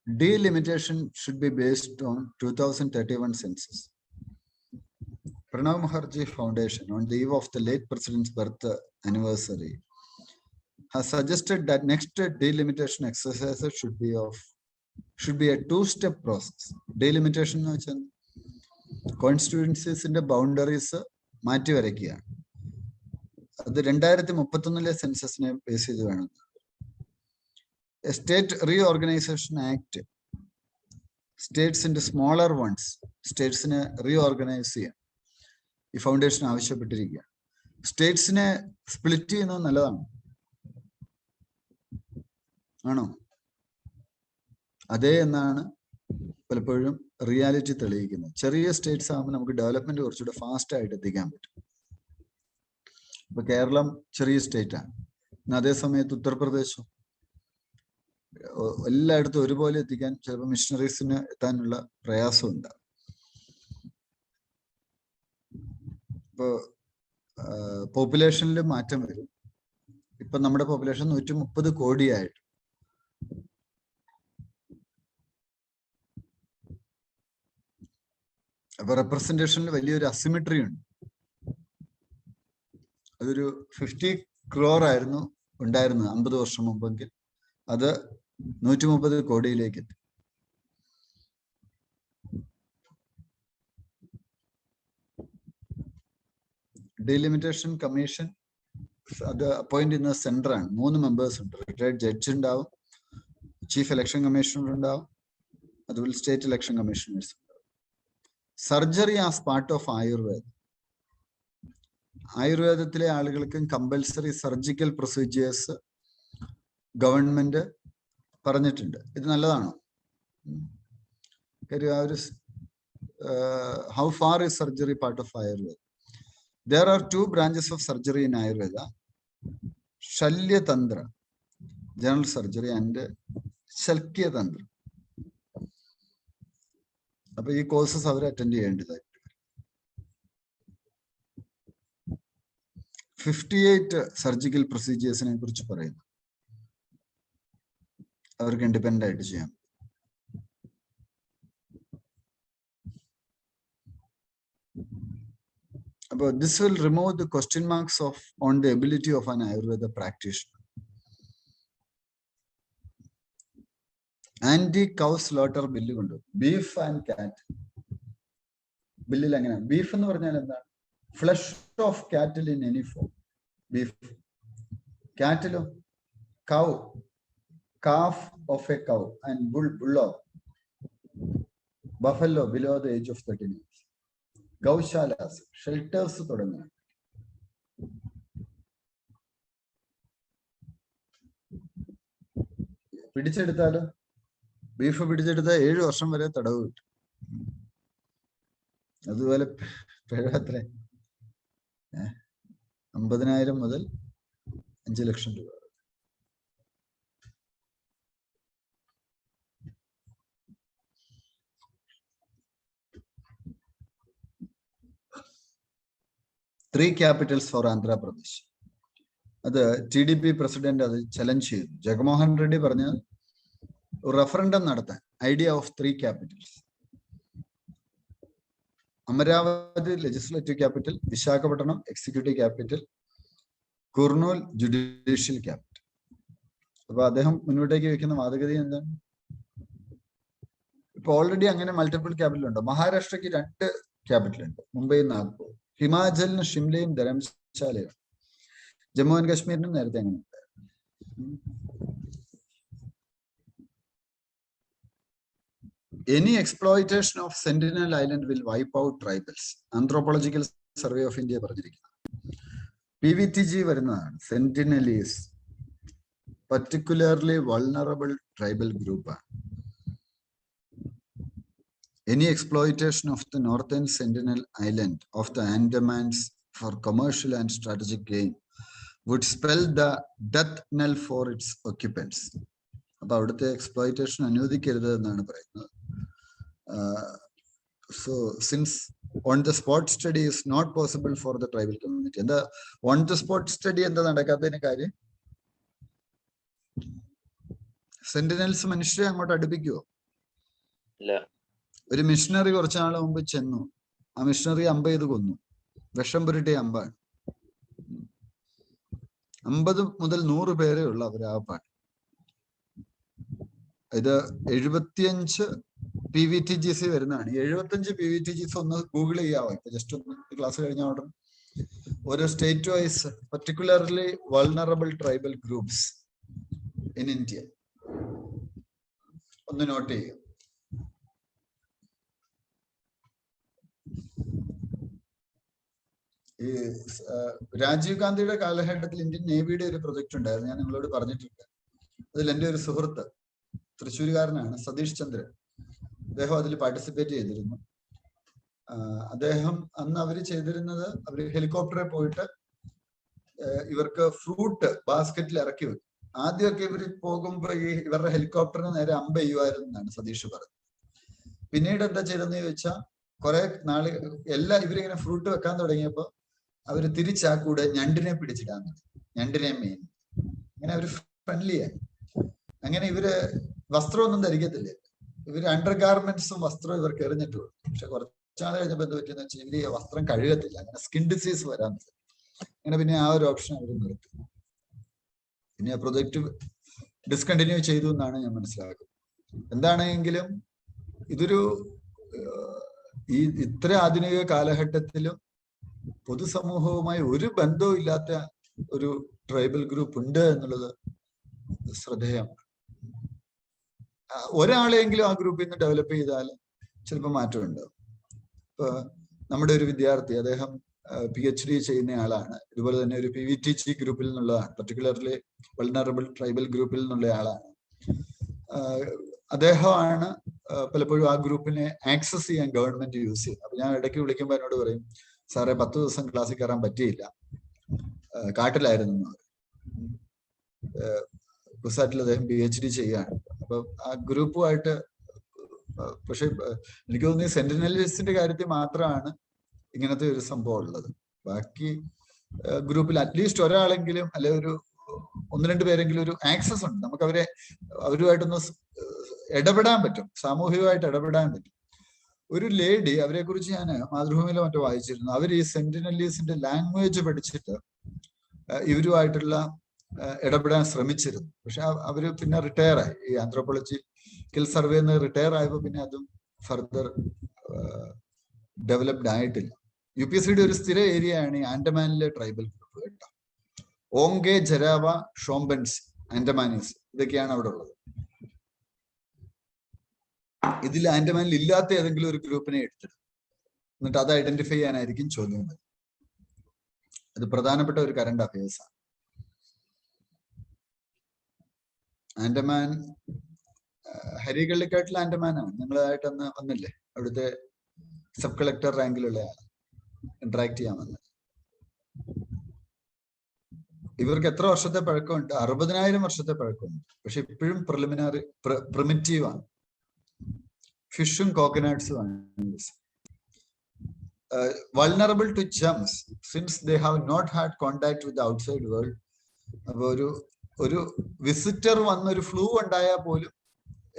Delimitation should be based on 2031 census. Pranab Mukherjee Foundation, on the eve of the late president's birth anniversary, has suggested that next delimitation exercises should be a two-step process. Delimitation എന്ന് വെച്ചാൽ കോൺസ്റ്റിറ്റ്യുവൻസീസിന്റെ boundaries മാറ്റി വരയ്ക്കുകയാണ്. അത് 2031 സെൻസസിനെ base ചെയ്ത് വേണം. State reorganisation act സ്റ്റേറ്റ്സിന്റെ smaller ones സ്റ്റേറ്റ്സിനെ reorganise ചെയ്യാൻ ഈ ഫൗണ്ടേഷൻ ആവശ്യപ്പെട്ടിരിക്കുകയാണ്. സ്റ്റേറ്റ്സിനെ സ്പ്ലിറ്റ് ചെയ്യുന്നത് നല്ലതാണ്, ആണോ? അതേ എന്നാണ് പലപ്പോഴും റിയാലിറ്റി തെളിയിക്കുന്നത്. ചെറിയ സ്റ്റേറ്റ്സ് ആകുമ്പോൾ നമുക്ക് ഡെവലപ്മെന്റ് കുറച്ചുകൂടെ ഫാസ്റ്റ് ആയിട്ട് എത്തിക്കാൻ പറ്റും. ഇപ്പൊ കേരളം ചെറിയ സ്റ്റേറ്റ് ആണ്, അതേ സമയത്ത് ഉത്തർപ്രദേശും എല്ലായിടത്തും ഒരുപോലെ എത്തിക്കാൻ ചിലപ്പോൾ മിഷണറീസിന് എത്താനുള്ള പ്രയാസം ഉണ്ടാകും. ഇപ്പോ പോപ്പുലേഷനിൽ മാറ്റം വരും. ഇപ്പൊ നമ്മുടെ പോപ്പുലേഷൻ 130 കോടിയായിട്ട്. അപ്പൊ റെപ്രസെന്റേഷനിൽ വലിയൊരു അസിമെട്രി ഉണ്ട്. അതൊരു 50 crore ആയിരുന്നു ഉണ്ടായിരുന്നത് 50 വർഷം മുമ്പെങ്കിൽ അത് 130 കോടിയിലേക്ക് എത്തി. ഡീലിമിറ്റേഷൻ കമ്മീഷൻ അത് അപ്പോയിന്റ് ചെയ്യുന്ന സെന്ററാണ്. 3 മെമ്പേഴ്സ് ഉണ്ട്. റിട്ടയർഡ് ജഡ്ജ് ഉണ്ടാവും, ചീഫ് ഇലക്ഷൻ കമ്മീഷണർ ഉണ്ടാവും, അതുപോലെ സ്റ്റേറ്റ് ഇലക്ഷൻ കമ്മീഷണേഴ്സ് ഉണ്ടാവും. സർജറി ആസ് പാർട്ട് ഓഫ് ആയുർവേദം. ആയുർവേദത്തിലെ ആളുകൾക്കും കമ്പൽസറി സർജിക്കൽ പ്രൊസീജിയേഴ്സ് ഗവൺമെന്റ് പറഞ്ഞിട്ടുണ്ട്. ഇത് നല്ലതാണോ? കാര്യം ആ ഒരു how far is surgery part of Ayurveda? There are 2 branches of surgery in Ayurveda, Shalya Tantra, general surgery, and Shalkya Tantra. അപ്പോൾ ഈ കോഴ്സസ് അവർ അറ്റൻഡ് ചെയ്യേണ്ടതായിട്ട് 58 സർജിക്കൽ പ്രൊസീജിയേഴ്സിനെ കുറിച്ച് പറയുന്നു. അവർക്ക് ഇൻഡിപെൻഡന്റ് ആയിട്ട് ചെയ്യാം. But this will remove the question marks on the ability of an Ayurveda practitioner. Anti-cow slaughter bill kondu. Beef and cat. Bill angana. Beef ennu parnal endana? Flesh of cattle in any form. Beef. Cattle, cow, calf of a cow, and bullock, buffalo below the age of 13 years. ഗൗശാലാസ്, shelters തുടങ്ങുക. പിടിച്ചെടുത്താലോ, beef പിടിച്ചെടുത്താൽ 7 വർഷം വരെ തടവ് കിട്ടും. അതുപോലെ പിഴ എത്ര? 50,000 മുതൽ 5 ലക്ഷം രൂപ. Three capitals for Andhra Pradesh. അത് TDP പ്രസിഡന്റ് അത് ചലഞ്ച് ചെയ്തു. ജഗൻമോഹൻ റെഡ്ഡി പറഞ്ഞ റഫറൻഡം നടത്താൻ idea of 3 capitals. Amaravati legislative capital, Visakhapatnam executive capital, Kurnool judicial capital. അപ്പൊ അദ്ദേഹം മുന്നോട്ടേക്ക് വെക്കുന്ന വാദഗതി എന്താണ്? ഇപ്പൊ ഓൾറെഡി അങ്ങനെ മൾട്ടിപ്പിൾ ക്യാപിറ്റൽ ഉണ്ട്. മഹാരാഷ്ട്രയ്ക്ക് 2 ക്യാപിറ്റൽ ഉണ്ട്, മുംബൈ, നാഗ്പൂർ. ഹിമാചലിന് ഷിംലയും ധരംശാലയും. ജമ്മു ആൻഡ് കാശ്മീരിനും നേരത്തെ അങ്ങനെ ഉണ്ട്. Any exploitation of Sentinel Island will wipe out tribals. Anthropological Survey of India പറഞ്ഞിരിക്കുന്നു. PVTG വരുന്നതാണ്. Sentinelese, particularly vulnerable tribal group ആണ്. Any exploitation of the northern Sentinel Island of the Andamans for commercial and strategic gain would spell the death knell for its occupants. അപ്പോൾ അവിടുത്തെ exploitation അനുവദിക്കരുത് എന്നാണ് പറയുന്നത്. So since on the spot study is not possible for the tribal community, എന്താ on the spot study എന്താ നടക്കാത്തതിന് കാര്യം? Sentinels മനുഷ്യരെ അങ്ങോട്ട് അടുപ്പിക്കുവോ? ഒരു മിഷണറി കുറച്ചു നാൾ മുമ്പ് ചെന്നു, ആ മിഷണറി 50 ചെയ്ത് കൊന്നു. വിഷം പുരട്ടിയ അമ്പാണ്. 50 മുതൽ 100 പേരേ ഉള്ളു അവരാപ്പാണ്. ഇത് 75 PVTGC വരുന്നതാണ്. 75 PVTGC ഒന്ന് ഗൂഗിൾ ചെയ്യാവോ? ഇപ്പൊ ജസ്റ്റ് ഒന്ന് ക്ലാസ് കഴിഞ്ഞ ഉടൻ ഓരോ state wise particularly vulnerable tribal groups in India ഒന്ന് നോട്ട് ചെയ്യുക. ഈ രാജീവ് ഗാന്ധിയുടെ കാലഘട്ടത്തിൽ ഇന്ത്യൻ നേവിയുടെ ഒരു പ്രൊജക്ട് ഉണ്ടായിരുന്നു, ഞാൻ നിങ്ങളോട് പറഞ്ഞിട്ടുണ്ട്. അതിൽ എൻ്റെ ഒരു സുഹൃത്ത് തൃശ്ശൂരുകാരനാണ്, സതീഷ് ചന്ദ്രൻ, അദ്ദേഹം അതിൽ പാർട്ടിസിപ്പേറ്റ് ചെയ്തിരുന്നു. അദ്ദേഹം അന്ന് അവർ ചെയ്തിരുന്നത്, അവർ ഹെലികോപ്റ്ററിൽ പോയിട്ട് ഇവർക്ക് ഫ്രൂട്ട് ബാസ്ക്കറ്റിൽ ഇറക്കി വെക്കും. ആദ്യമൊക്കെ ഇവർ പോകുമ്പോ ഇവരുടെ ഹെലികോപ്റ്ററിന് നേരെ അമ്പ ചെയ്യുമായിരുന്നു എന്നാണ് സതീഷ് പറഞ്ഞത്. പിന്നീട് എന്താ ചെയ്തെന്ന് ചോദിച്ചാൽ, കുറെ നാള് ഇവരിങ്ങനെ ഫ്രൂട്ട് വെക്കാൻ തുടങ്ങിയപ്പോ അവര് തിരിച്ചാ കൂടെ ഞണ്ടിനെ പിടിച്ചിടാൻ തുടങ്ങി. ഞണ്ടിനെ മെയിൻ അങ്ങനെ അവര് ഫ്രണ്ട്ലി ആയി. അങ്ങനെ ഇവര് വസ്ത്രമൊന്നും ധരിക്കത്തില്ല. ഇവര് അണ്ടർ ഗാർമെന്റ്സും വസ്ത്രവും ഇവർക്ക് എറിഞ്ഞിട്ട് കൊടുക്കും. പക്ഷെ കുറച്ചാൾ കഴിഞ്ഞപ്പോ എന്താ പറ്റിയെന്ന് വെച്ചാൽ ഇവര് വസ്ത്രം കഴുകത്തില്ല, അങ്ങനെ സ്കിൻ ഡിസീസ് വരാൻ തുടങ്ങി. അങ്ങനെ പിന്നെ ആ ഒരു ഓപ്ഷൻ അവർ നിർത്തി. പിന്നെ ആ പ്രൊജക്ട് ഡിസ്കണ്ടിന്യൂ ചെയ്തു എന്നാണ് ഞാൻ മനസ്സിലാക്കുന്നത്. എന്താണെങ്കിലും ഇതൊരു ഈ ഇത്ര ആധുനിക കാലഘട്ടത്തിലും പൊതുസമൂഹവുമായി ഒരു ബന്ധവും ഇല്ലാത്ത ഒരു ട്രൈബൽ ഗ്രൂപ്പ് ഉണ്ട് എന്നുള്ളത് ശ്രദ്ധേയമാണ്. ഒരാളെങ്കിലും ആ ഗ്രൂപ്പിൽ നിന്ന് ഡെവലപ്പ് ചെയ്താൽ ചിലപ്പോൾ മാറ്റം ഉണ്ടാവും. ഇപ്പൊ നമ്മുടെ ഒരു വിദ്യാർത്ഥി, അദ്ദേഹം PhD ചെയ്യുന്ന ആളാണ്. ഇതുപോലെ തന്നെ ഒരു PVTG ഗ്രൂപ്പിൽ നിന്നുള്ളതാണ്, പർട്ടിക്കുലർലി വൾനറബിൾ ട്രൈബൽ ഗ്രൂപ്പിൽ നിന്നുള്ള ആളാണ്. അദ്ദേഹമാണ് പലപ്പോഴും ആ ഗ്രൂപ്പിനെ ആക്സസ് ചെയ്യാൻ ഗവൺമെന്റ് യൂസ് ചെയ്യും. അപ്പൊ ഞാൻ ഇടയ്ക്ക് വിളിക്കുമ്പോൾ എന്നോട് പറയും, സാറേ 10 ദിവസം ക്ലാസ്സിൽ കയറാൻ പറ്റിയില്ല, കാട്ടിലായിരുന്നു. കുസാറ്റിൽ അദ്ദേഹം PhD ചെയ്യാണ്. അപ്പൊ ആ ഗ്രൂപ്പുമായിട്ട്, പക്ഷെ എനിക്ക് തോന്നുന്നു സെന്റിനലിസ്റ്റിന്റെ കാര്യത്തിൽ മാത്രമാണ് ഇങ്ങനത്തെ ഒരു സംഭവം ഉള്ളത്. ബാക്കി ഗ്രൂപ്പിൽ അറ്റ്ലീസ്റ്റ് ഒരാളെങ്കിലും അല്ലെ ഒരു 1-2 പേരെങ്കിലും ഒരു ആക്സസ് ഉണ്ട്. നമുക്ക് അവരുമായിട്ടൊന്ന് ഇടപെടാൻ പറ്റും, സാമൂഹികമായിട്ട് ഇടപെടാൻ പറ്റും. ഒരു ലേഡി, അവരെ കുറിച്ച് ഞാൻ മാതൃഭൂമിയിലോ മറ്റോ വായിച്ചിരുന്നു. അവർ ഈ സെന്റിനലീസിന്റെ ലാംഗ്വേജ് പഠിച്ചിട്ട് ഇവരുമായിട്ടുള്ള ഇടപെടാൻ ശ്രമിച്ചിരുന്നു. പക്ഷെ അവര് പിന്നെ റിട്ടയർ ആയി. ഈ ആന്ത്രോപോളജിക്കൽ സർവേന്ന് റിട്ടയർ ആയപ്പോൾ പിന്നെ അതും ഫർദർ ഡെവലപ്ഡ് ആയിട്ടില്ല. UPSCയുടെ ഒരു സ്ഥിര ഏരിയ ആണ് ഈ ആൻഡമാനിലെ ട്രൈബൽ ഗ്രൂപ്പ് കേട്ടോ. ഓങ്കെ, ജരാവ, ഷോംബൻസ്, ആൻഡമാനീസ്, ഇതൊക്കെയാണ് അവിടെ ഉള്ളത്. ഇതിൽ ആൻഡമാനിൽ ഇല്ലാത്ത ഏതെങ്കിലും ഒരു ഗ്രൂപ്പിനെ എടുത്തിടും, എന്നിട്ട് അത് ഐഡന്റിഫൈ ചെയ്യാനായിരിക്കും ചോദ്യം. അത് പ്രധാനപ്പെട്ട ഒരു കറണ്ട് അഫയേഴ്സ് ആണ്. ആൻഡമാൻ, ഹരികള്ളിക്കാട്ടിൽ ആൻഡമാനാണ്. നിങ്ങളായിട്ട് അന്ന് വന്നില്ലേ, അവിടുത്തെ സബ് കളക്ടർ റാങ്കിലുള്ള ഇന്ററാക്ട് ചെയ്യാൻ വന്നത്. ഇവർക്ക് എത്ര വർഷത്തെ പഴക്കമുണ്ട്? 60,000 വർഷത്തെ പഴക്കമുണ്ട്. പക്ഷെ ഇപ്പോഴും പ്രിലിമിനറി പ്രിമിറ്റീവ് ആണ്. ഫിഷും കോക്കനട്ട്സും ആണ്. Vulnerable to germs since they have not had contact with outside world. അപ്പൊ ഒരു വിസിറ്റർ വന്ന് ഒരു ഫ്ലൂ ഉണ്ടായാൽ പോലും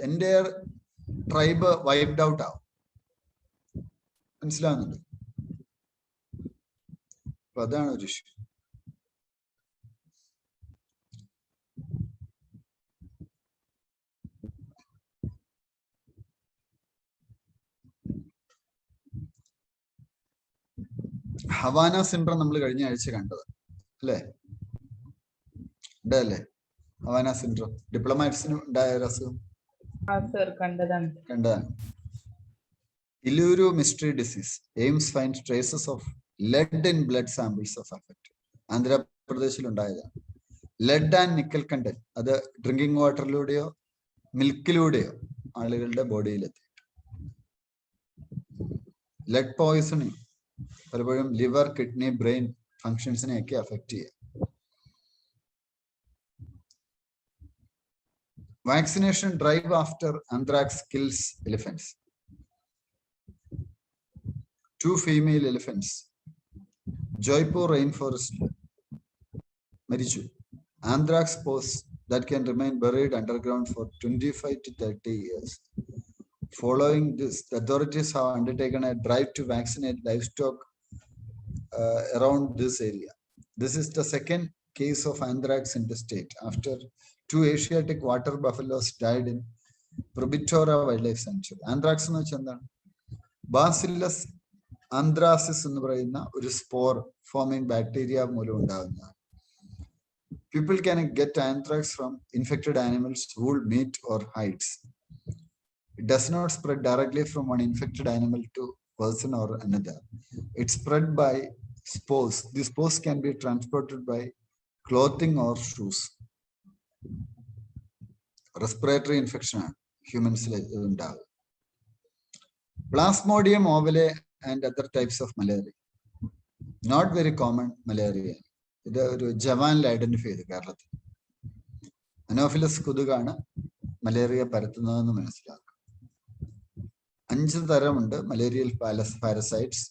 എൻ്റെ ട്രൈബ് വൈപ്ഡ് ഔട്ട് ആവും. മനസ്സിലാവുന്നുണ്ട്? അപ്പൊ അതാണ് ഒരു ഇഷ്യൂ. ഹവാന സിൻഡ്രോം നമ്മൾ കഴിഞ്ഞ ആഴ്ച കണ്ടത് അല്ലേ? ഉണ്ടല്ലേ ഹവാന സിൻഡ്രോം? ഡിപ്ലോമാറ്റ്സിന് ഉണ്ടായ ഒരു അസുഖം കണ്ടതാണ്. Eluru mystery disease. AIIMS find traces of lead in blood samples of affect. ആന്ധ്രാപ്രദേശിൽ ഉണ്ടായതാണ്. ലെഡ് ആൻഡ് നിക്കൽ കണ്ടന്റ് അത് ഡ്രിങ്കിങ് വാട്ടറിലൂടെയോ മിൽക്കിലൂടെയോ ആളുകളുടെ ബോഡിയിലെത്തി. ലെഡ് പോയിസണിങ് പലപ്പോഴും ലിവർ, കിഡ്നി, ബ്രെയിൻ ഫങ്ഷൻസിനെയൊക്കെ അഫക്റ്റ് ചെയ്യാം. Vaccination drive after anthrax kills elephants. 2 female elephants Jaipur rainforest marichu. Anthrax spores that can remain buried underground for 25 to 30 years. Following this, the authorities have undertaken a drive to vaccinate livestock around this area. This is the second case of anthrax in the state after 2 Asiatic water buffaloes died in Prelims wildlife sanctuary. Anthrax എന്ന് വെച്ചാൽ എന്താണ്? Bacillus anthracis എന്ന് പറയുന്ന ഒരു spore foaming bacteria മൂലം ഉണ്ടാകുന്നതാണ്. People can get anthrax from infected animals, wool, meat or hides. It does not spread directly from one infected animal to person or another. It's spread by spores. These spores can be transported by clothing or shoes. Respiratory infection humans ഉണ്ടാകും. Plasmodium ovale and other types of malaria. Not very common malaria. ഇത് ഒരു ജവാനിൽ identify ചെയ്തു കേരളത്തിൽ. Anopheles കൊതുകാണ് malaria പരത്തുന്നതെന്ന് മനസ്സിലാക്കുക. 5 തരമുണ്ട് malarial parasites.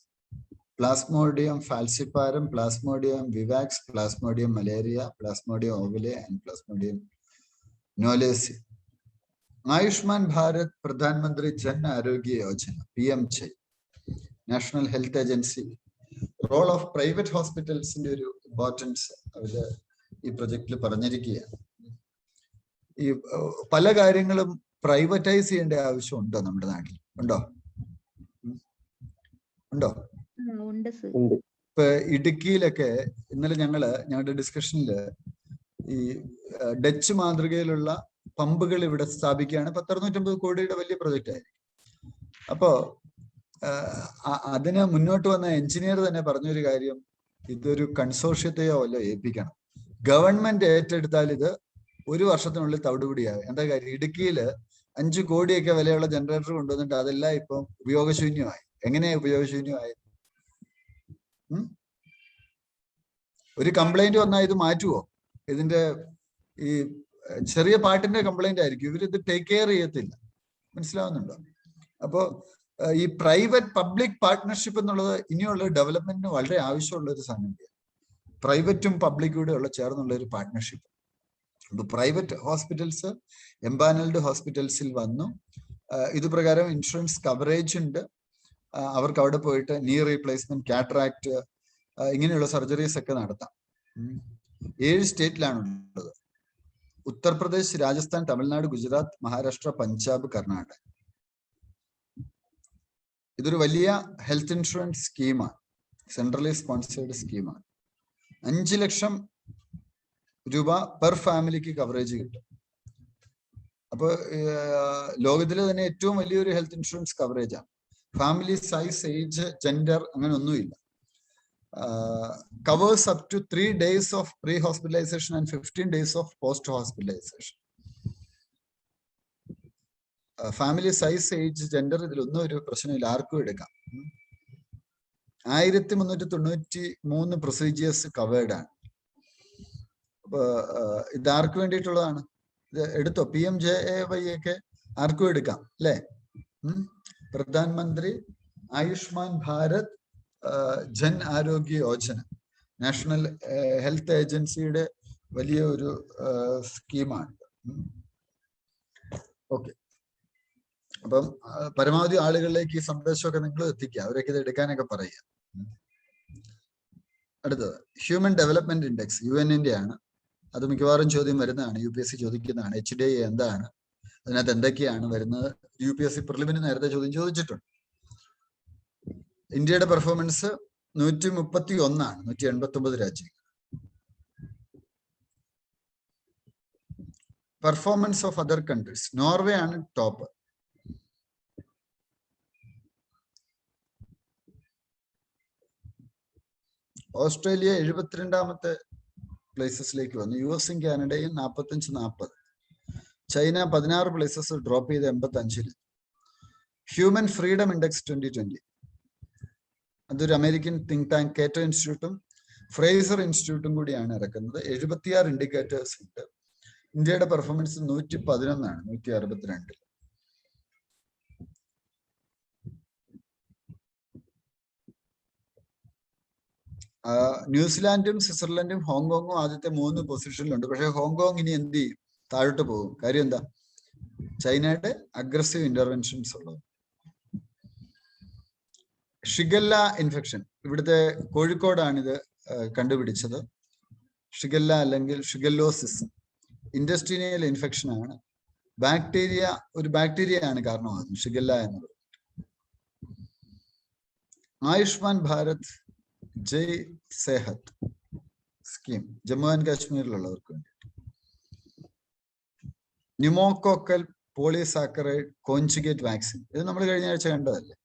Plasmodium falciparum, plasmodium vivax, plasmodium malariae, plasmodium ovale and plasmodium knowlesi. Ayushman Bharat Pradhan Mantri Jan Arogya Yojana PMJ national health agency role of private ഹോസ്പിറ്റൽസിന്റെ ഒരു importance അവര് ഈ പ്രൊജക്റ്റിൽ പറഞ്ഞിരിക്കുകയാണ്. ഈ പല കാര്യങ്ങളും പ്രൈവറ്റൈസ് ചെയ്യേണ്ട ആവശ്യമുണ്ടോ നമ്മുടെ നാട്ടിൽ? ഉണ്ടോ? ഉണ്ടോ? ഇപ്പൊ ഇടുക്കിയിലൊക്കെ ഇന്നലെ ഞങ്ങളുടെ ഡിസ്കഷനില് ഈ ഡച്ച് മാതൃകയിലുള്ള പമ്പുകൾ ഇവിടെ സ്ഥാപിക്കുകയാണ്. 1,650 കോടിയുടെ വലിയ പ്രൊജക്റ്റ് ആയിരിക്കും. അപ്പോ അതിന് മുന്നോട്ട് വന്ന എഞ്ചിനീയർ തന്നെ പറഞ്ഞൊരു കാര്യം, ഇതൊരു കൺസോർഷ്യത്തെയോ വല്ല ഏൽപ്പിക്കണം. ഗവൺമെന്റ് ഏറ്റെടുത്താൽ ഇത് 1 വർഷത്തിനുള്ളിൽ തവിടുപിടിയാകും. എന്താ കാര്യം? ഇടുക്കിയില് 5 കോടിയൊക്കെ വിലയുള്ള ജനറേറ്റർ കൊണ്ടുവന്നിട്ട് അതെല്ലാം ഇപ്പം ഉപയോഗശൂന്യമായി. എങ്ങനെയാ ഉപയോഗശൂന്യമായി? ഒരു കംപ്ലൈന്റ് വന്നാൽ ഇത് മാറ്റുവോ? ഇതിന്റെ ഈ ചെറിയ പാട്ടിന്റെ കംപ്ലൈന്റ് ആയിരിക്കും, ഇവരിത് ടേക്ക് കെയർ ചെയ്യത്തില്ല. മനസ്സിലാവുന്നുണ്ടോ? അപ്പോ ഈ പ്രൈവറ്റ് പബ്ലിക് പാർട്ട്ണർഷിപ്പ് എന്നുള്ളത് ഇനിയുള്ള ഡെവലപ്മെന്റിന് വളരെ ആവശ്യമുള്ള ഒരു സംഗതിയാണ്. പ്രൈവറ്റും പബ്ലിക്കും കൂടെ ഉള്ള ചേർന്നുള്ള ഒരു പാർട്ട്ണർഷിപ്പ്. ഇപ്പൊ പ്രൈവറ്റ് ഹോസ്പിറ്റൽസ് എംപാനൽഡ് ഹോസ്പിറ്റൽസിൽ വന്നു. ഇത് പ്രകാരം ഇൻഷുറൻസ് കവറേജ് ഉണ്ട്. അവർക്ക് അവിടെ പോയിട്ട് നീ റീപ്ലേസ്മെന്റ്, കാറ്ററാക്ട് ഇങ്ങനെയുള്ള സർജറീസ് ഒക്കെ നടത്താം. 7 സ്റ്റേറ്റിലാണ് ഉള്ളത്: ഉത്തർപ്രദേശ്, രാജസ്ഥാൻ, തമിഴ്നാട്, ഗുജറാത്ത്, മഹാരാഷ്ട്ര, പഞ്ചാബ്, കർണാടക. ഇതൊരു വലിയ ഹെൽത്ത് ഇൻഷുറൻസ് സ്കീമാണ്, സെൻട്രലി സ്പോൺസേർഡ് സ്കീമാണ്. 5 ലക്ഷം രൂപ പെർ ഫാമിലിക്ക് കവറേജ് കിട്ടും. അപ്പൊ ലോകത്തിലെ തന്നെ ഏറ്റവും വലിയൊരു ഹെൽത്ത് ഇൻഷുറൻസ് കവറേജ് ആണ്. ഫാമിലി സൈസ്, ഏജ്, ജെൻഡർ അങ്ങനെ ഒന്നുമില്ല. Covers up to 3 days of pre-hospitalization and 15 days of post-hospitalization. Family size, age, gender ഇതിലൊന്നും ഒരു പ്രശ്നമില്ല, ആർക്കും എടുക്കാം. 1393 പ്രൊസീജിയേഴ്സ് കവേർഡ് ആണ്. അപ്പൊ ഇത് ആർക്ക് വേണ്ടിയിട്ടുള്ളതാണ്? ഇത് എടുത്തോ? PMJAY ഒക്കെ ആർക്കും എടുക്കാം അല്ലേ? പ്രധാനമന്ത്രി ആയുഷ്മാൻ ഭാരത് ജൻ ആരോഗ്യ യോജന, നാഷണൽ ഹെൽത്ത് ഏജൻസിയുടെ വലിയ ഒരു സ്കീമാണ്. ഓക്കെ, അപ്പം പരമാവധി ആളുകളിലേക്ക് ഈ സന്ദേശമൊക്കെ നിങ്ങൾ എത്തിക്കുക, അവരൊക്കെ ഇത് എടുക്കാനൊക്കെ പറയുക. അടുത്തത് ഹ്യൂമൻ ഡെവലപ്മെന്റ് ഇൻഡെക്സ്, UN-ന്റെ ആണ്. അത് മിക്കവാറും ചോദ്യം വരുന്നതാണ്, UPSC ചോദിക്കുന്നതാണ്. HDI എന്താണ്, അതിനകത്ത് എന്തൊക്കെയാണ് വരുന്നത്? UPSC പ്രിലിമിന് നേരത്തെ ചോദ്യം ചോദിച്ചിട്ടുണ്ട്. ഇന്ത്യയുടെ പെർഫോമൻസ് 131 189 രാജ്യങ്ങൾ. Performance of other countries, Norway ആണ് ടോപ്പ്. ഓസ്ട്രേലിയ 72ാമത്തെ പ്ലേസസിലേക്ക് വന്നു. US-ഉം കാനഡയും 45-40. ചൈന 16 പ്ലേസസ് ഡ്രോപ്പ് ചെയ്ത് 85-ൽ. ഹ്യൂമൻ ഫ്രീഡം ഇൻഡെക്സ് 2020, അതൊരു അമേരിക്കൻ തിങ്ക് ടാങ്ക് കേറ്റോ ഇൻസ്റ്റിറ്റ്യൂട്ടും ഫ്രേസർ ഇൻസ്റ്റിറ്റ്യൂട്ടും കൂടിയാണ് ഇറക്കുന്നത്. 76 ഇൻഡിക്കേറ്റേഴ്സ് ഉണ്ട്. ഇന്ത്യയുടെ പെർഫോമൻസ് 111 162. ന്യൂസിലാൻഡും സ്വിറ്റ്സർലൻഡും ഹോങ്കോങ്ങും ആദ്യത്തെ 3 പൊസിഷനിലുണ്ട്. പക്ഷെ ഹോങ്കോങ് ഇനി എന്ത് ചെയ്യും? താഴോട്ട് പോകും. കാര്യം എന്താ? ചൈനയുടെ അഗ്രസീവ് ഇന്റർവെൻഷൻസ് ഉള്ളത്. ഷിഗല്ല ഇൻഫെക്ഷൻ, ഇവിടുത്തെ കോഴിക്കോടാണ് ഇത് കണ്ടുപിടിച്ചത്. ഷിഗല്ല അല്ലെങ്കിൽ ഷിഗല്ലോസിസ് ഇൻഡസ്ട്രീനിയൽ ഇൻഫെക്ഷൻ ആണ്. ഒരു ബാക്ടീരിയ ആണ് കാരണമാകുന്നത് ഷിഗല്ല എന്നത്. ആയുഷ്മാൻ ഭാരത് ജയ് സെഹത് സ്കീം ജമ്മു ആൻഡ് കാശ്മീരിലുള്ളവർക്ക് വേണ്ടി. ന്യൂമോകോക്കൽ പോളിസാക്കറൈഡ് കോൺജുഗേറ്റ് വാക്സിൻ, ഇത് നമ്മൾ കഴിഞ്ഞ ആഴ്ച കണ്ടതല്ലേ?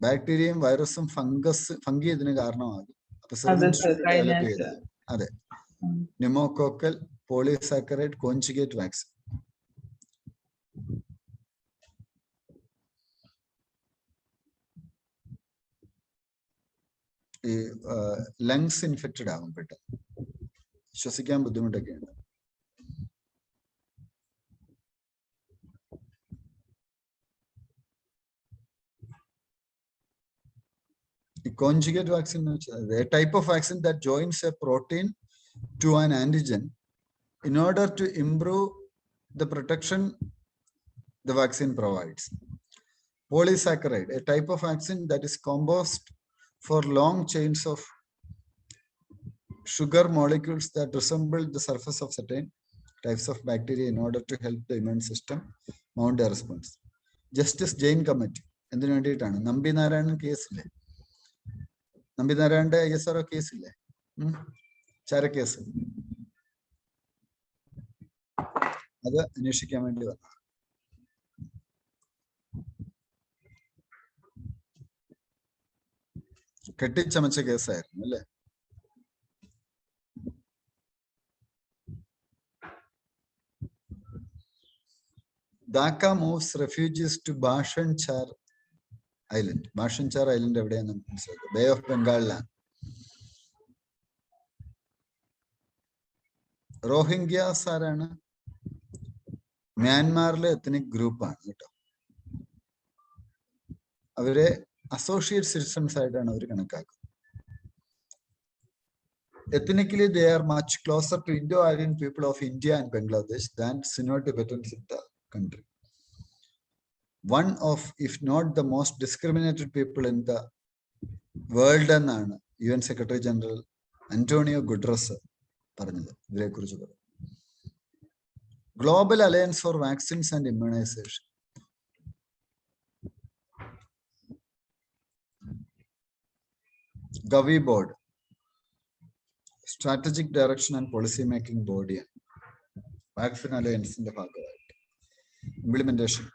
ബാക്ടീരിയയും വൈറസും ഫംഗി ഇതിന് കാരണമാകും. അപ്പൊ ഡെവലപ്പ് ചെയ്തത് അതെ, ന്യൂമോകോക്കൽ പോളിസാക്കറൈഡ് കോൺജുഗേറ്റ് വാക്സിൻ. ഈ ലങ്സ് ഇൻഫെക്റ്റഡ് ആകും, പെട്ടെന്ന് ശ്വസിക്കാൻ ബുദ്ധിമുട്ടൊക്കെയുണ്ട്. Conjugate vaccine, a type of vaccine that joins a protein to an antigen in order to improve the protection the vaccine provides. Polysaccharide, a type of vaccine that is composed for long chains of sugar molecules that resemble the surface of certain types of bacteria in order to help the immune system mount a response. Justice Jain Committee. എന്തിനു വേണ്ടിയിട്ടാണ്? നമ്പി നാരായണൻ കേസില്ലേ? നമ്പി നാരായണന്റെ ISRO കേസില്ലേ? ചാരക്കേസ്. അത് അന്വേഷിക്കാൻ വേണ്ടി വന്നു. കെട്ടിച്ചമച്ച കേസായിരുന്നു അല്ലേ? Dhaka moves refugees to Bhasan Char Island. Bhasan Char Island എവിടെയാണ് മനസ്സിലാക്കുക? Bay of ബംഗാളിലാണ്. റോഹിംഗ്യാസ് ആരാണ്? മ്യാൻമാറിലെ എത്നിക് ഗ്രൂപ്പാണ് കേട്ടോ. അവരെ അസോസിയേറ്റ് സിറ്റിസൺസ് ആയിട്ടാണ് അവർ കണക്കാക്കുന്നത്. Ethnically, they are much closer to Indo-Aryan people of India and Bangladesh than Sino-Tibetans in the country. One of, if not the most discriminated people in the world എന്നാണ് UN Secretary General Antonio Guterres പറഞ്ഞത്. ഇതിനെക്കുറിച്ച് പറഞ്ഞു. Global Alliance for Vaccines and Immunization. Gavi Board. Strategic Direction and Policy Making Body. Vaccine Alliance in the ഭാഗമായിട്ട് implementation.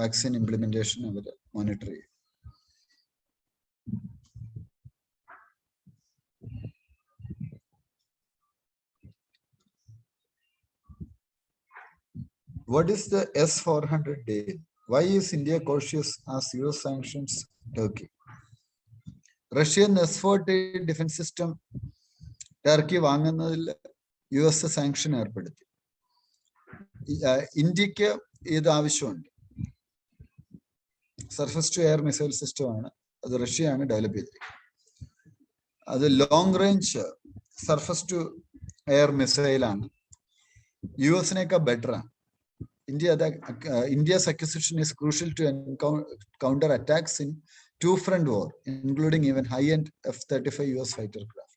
Vaccine implementation അവർ monitor ചെയ്യും. What is the S-400 deal? Why is India cautious as US sanctions Turkey? Russian S-400 defense system Turkey വാങ്ങുന്നതിൽ US sanction ഏർപ്പെടുത്തി. ഇന്ത്യക്ക് ഇത് ആവശ്യമുണ്ട്. Surface to air missile system ആണ്. അത് റഷ്യയാണ് ഡെവലപ്പ് ചെയ്തിരിക്കുന്നത്. അത് long range surface to air മിസൈലാണ്. US-നേക്കാൾ ബെറ്റർ ആണ്. India's acquisition is crucial to counter attacks in two-front war, including even high-end F-35 US fighter craft.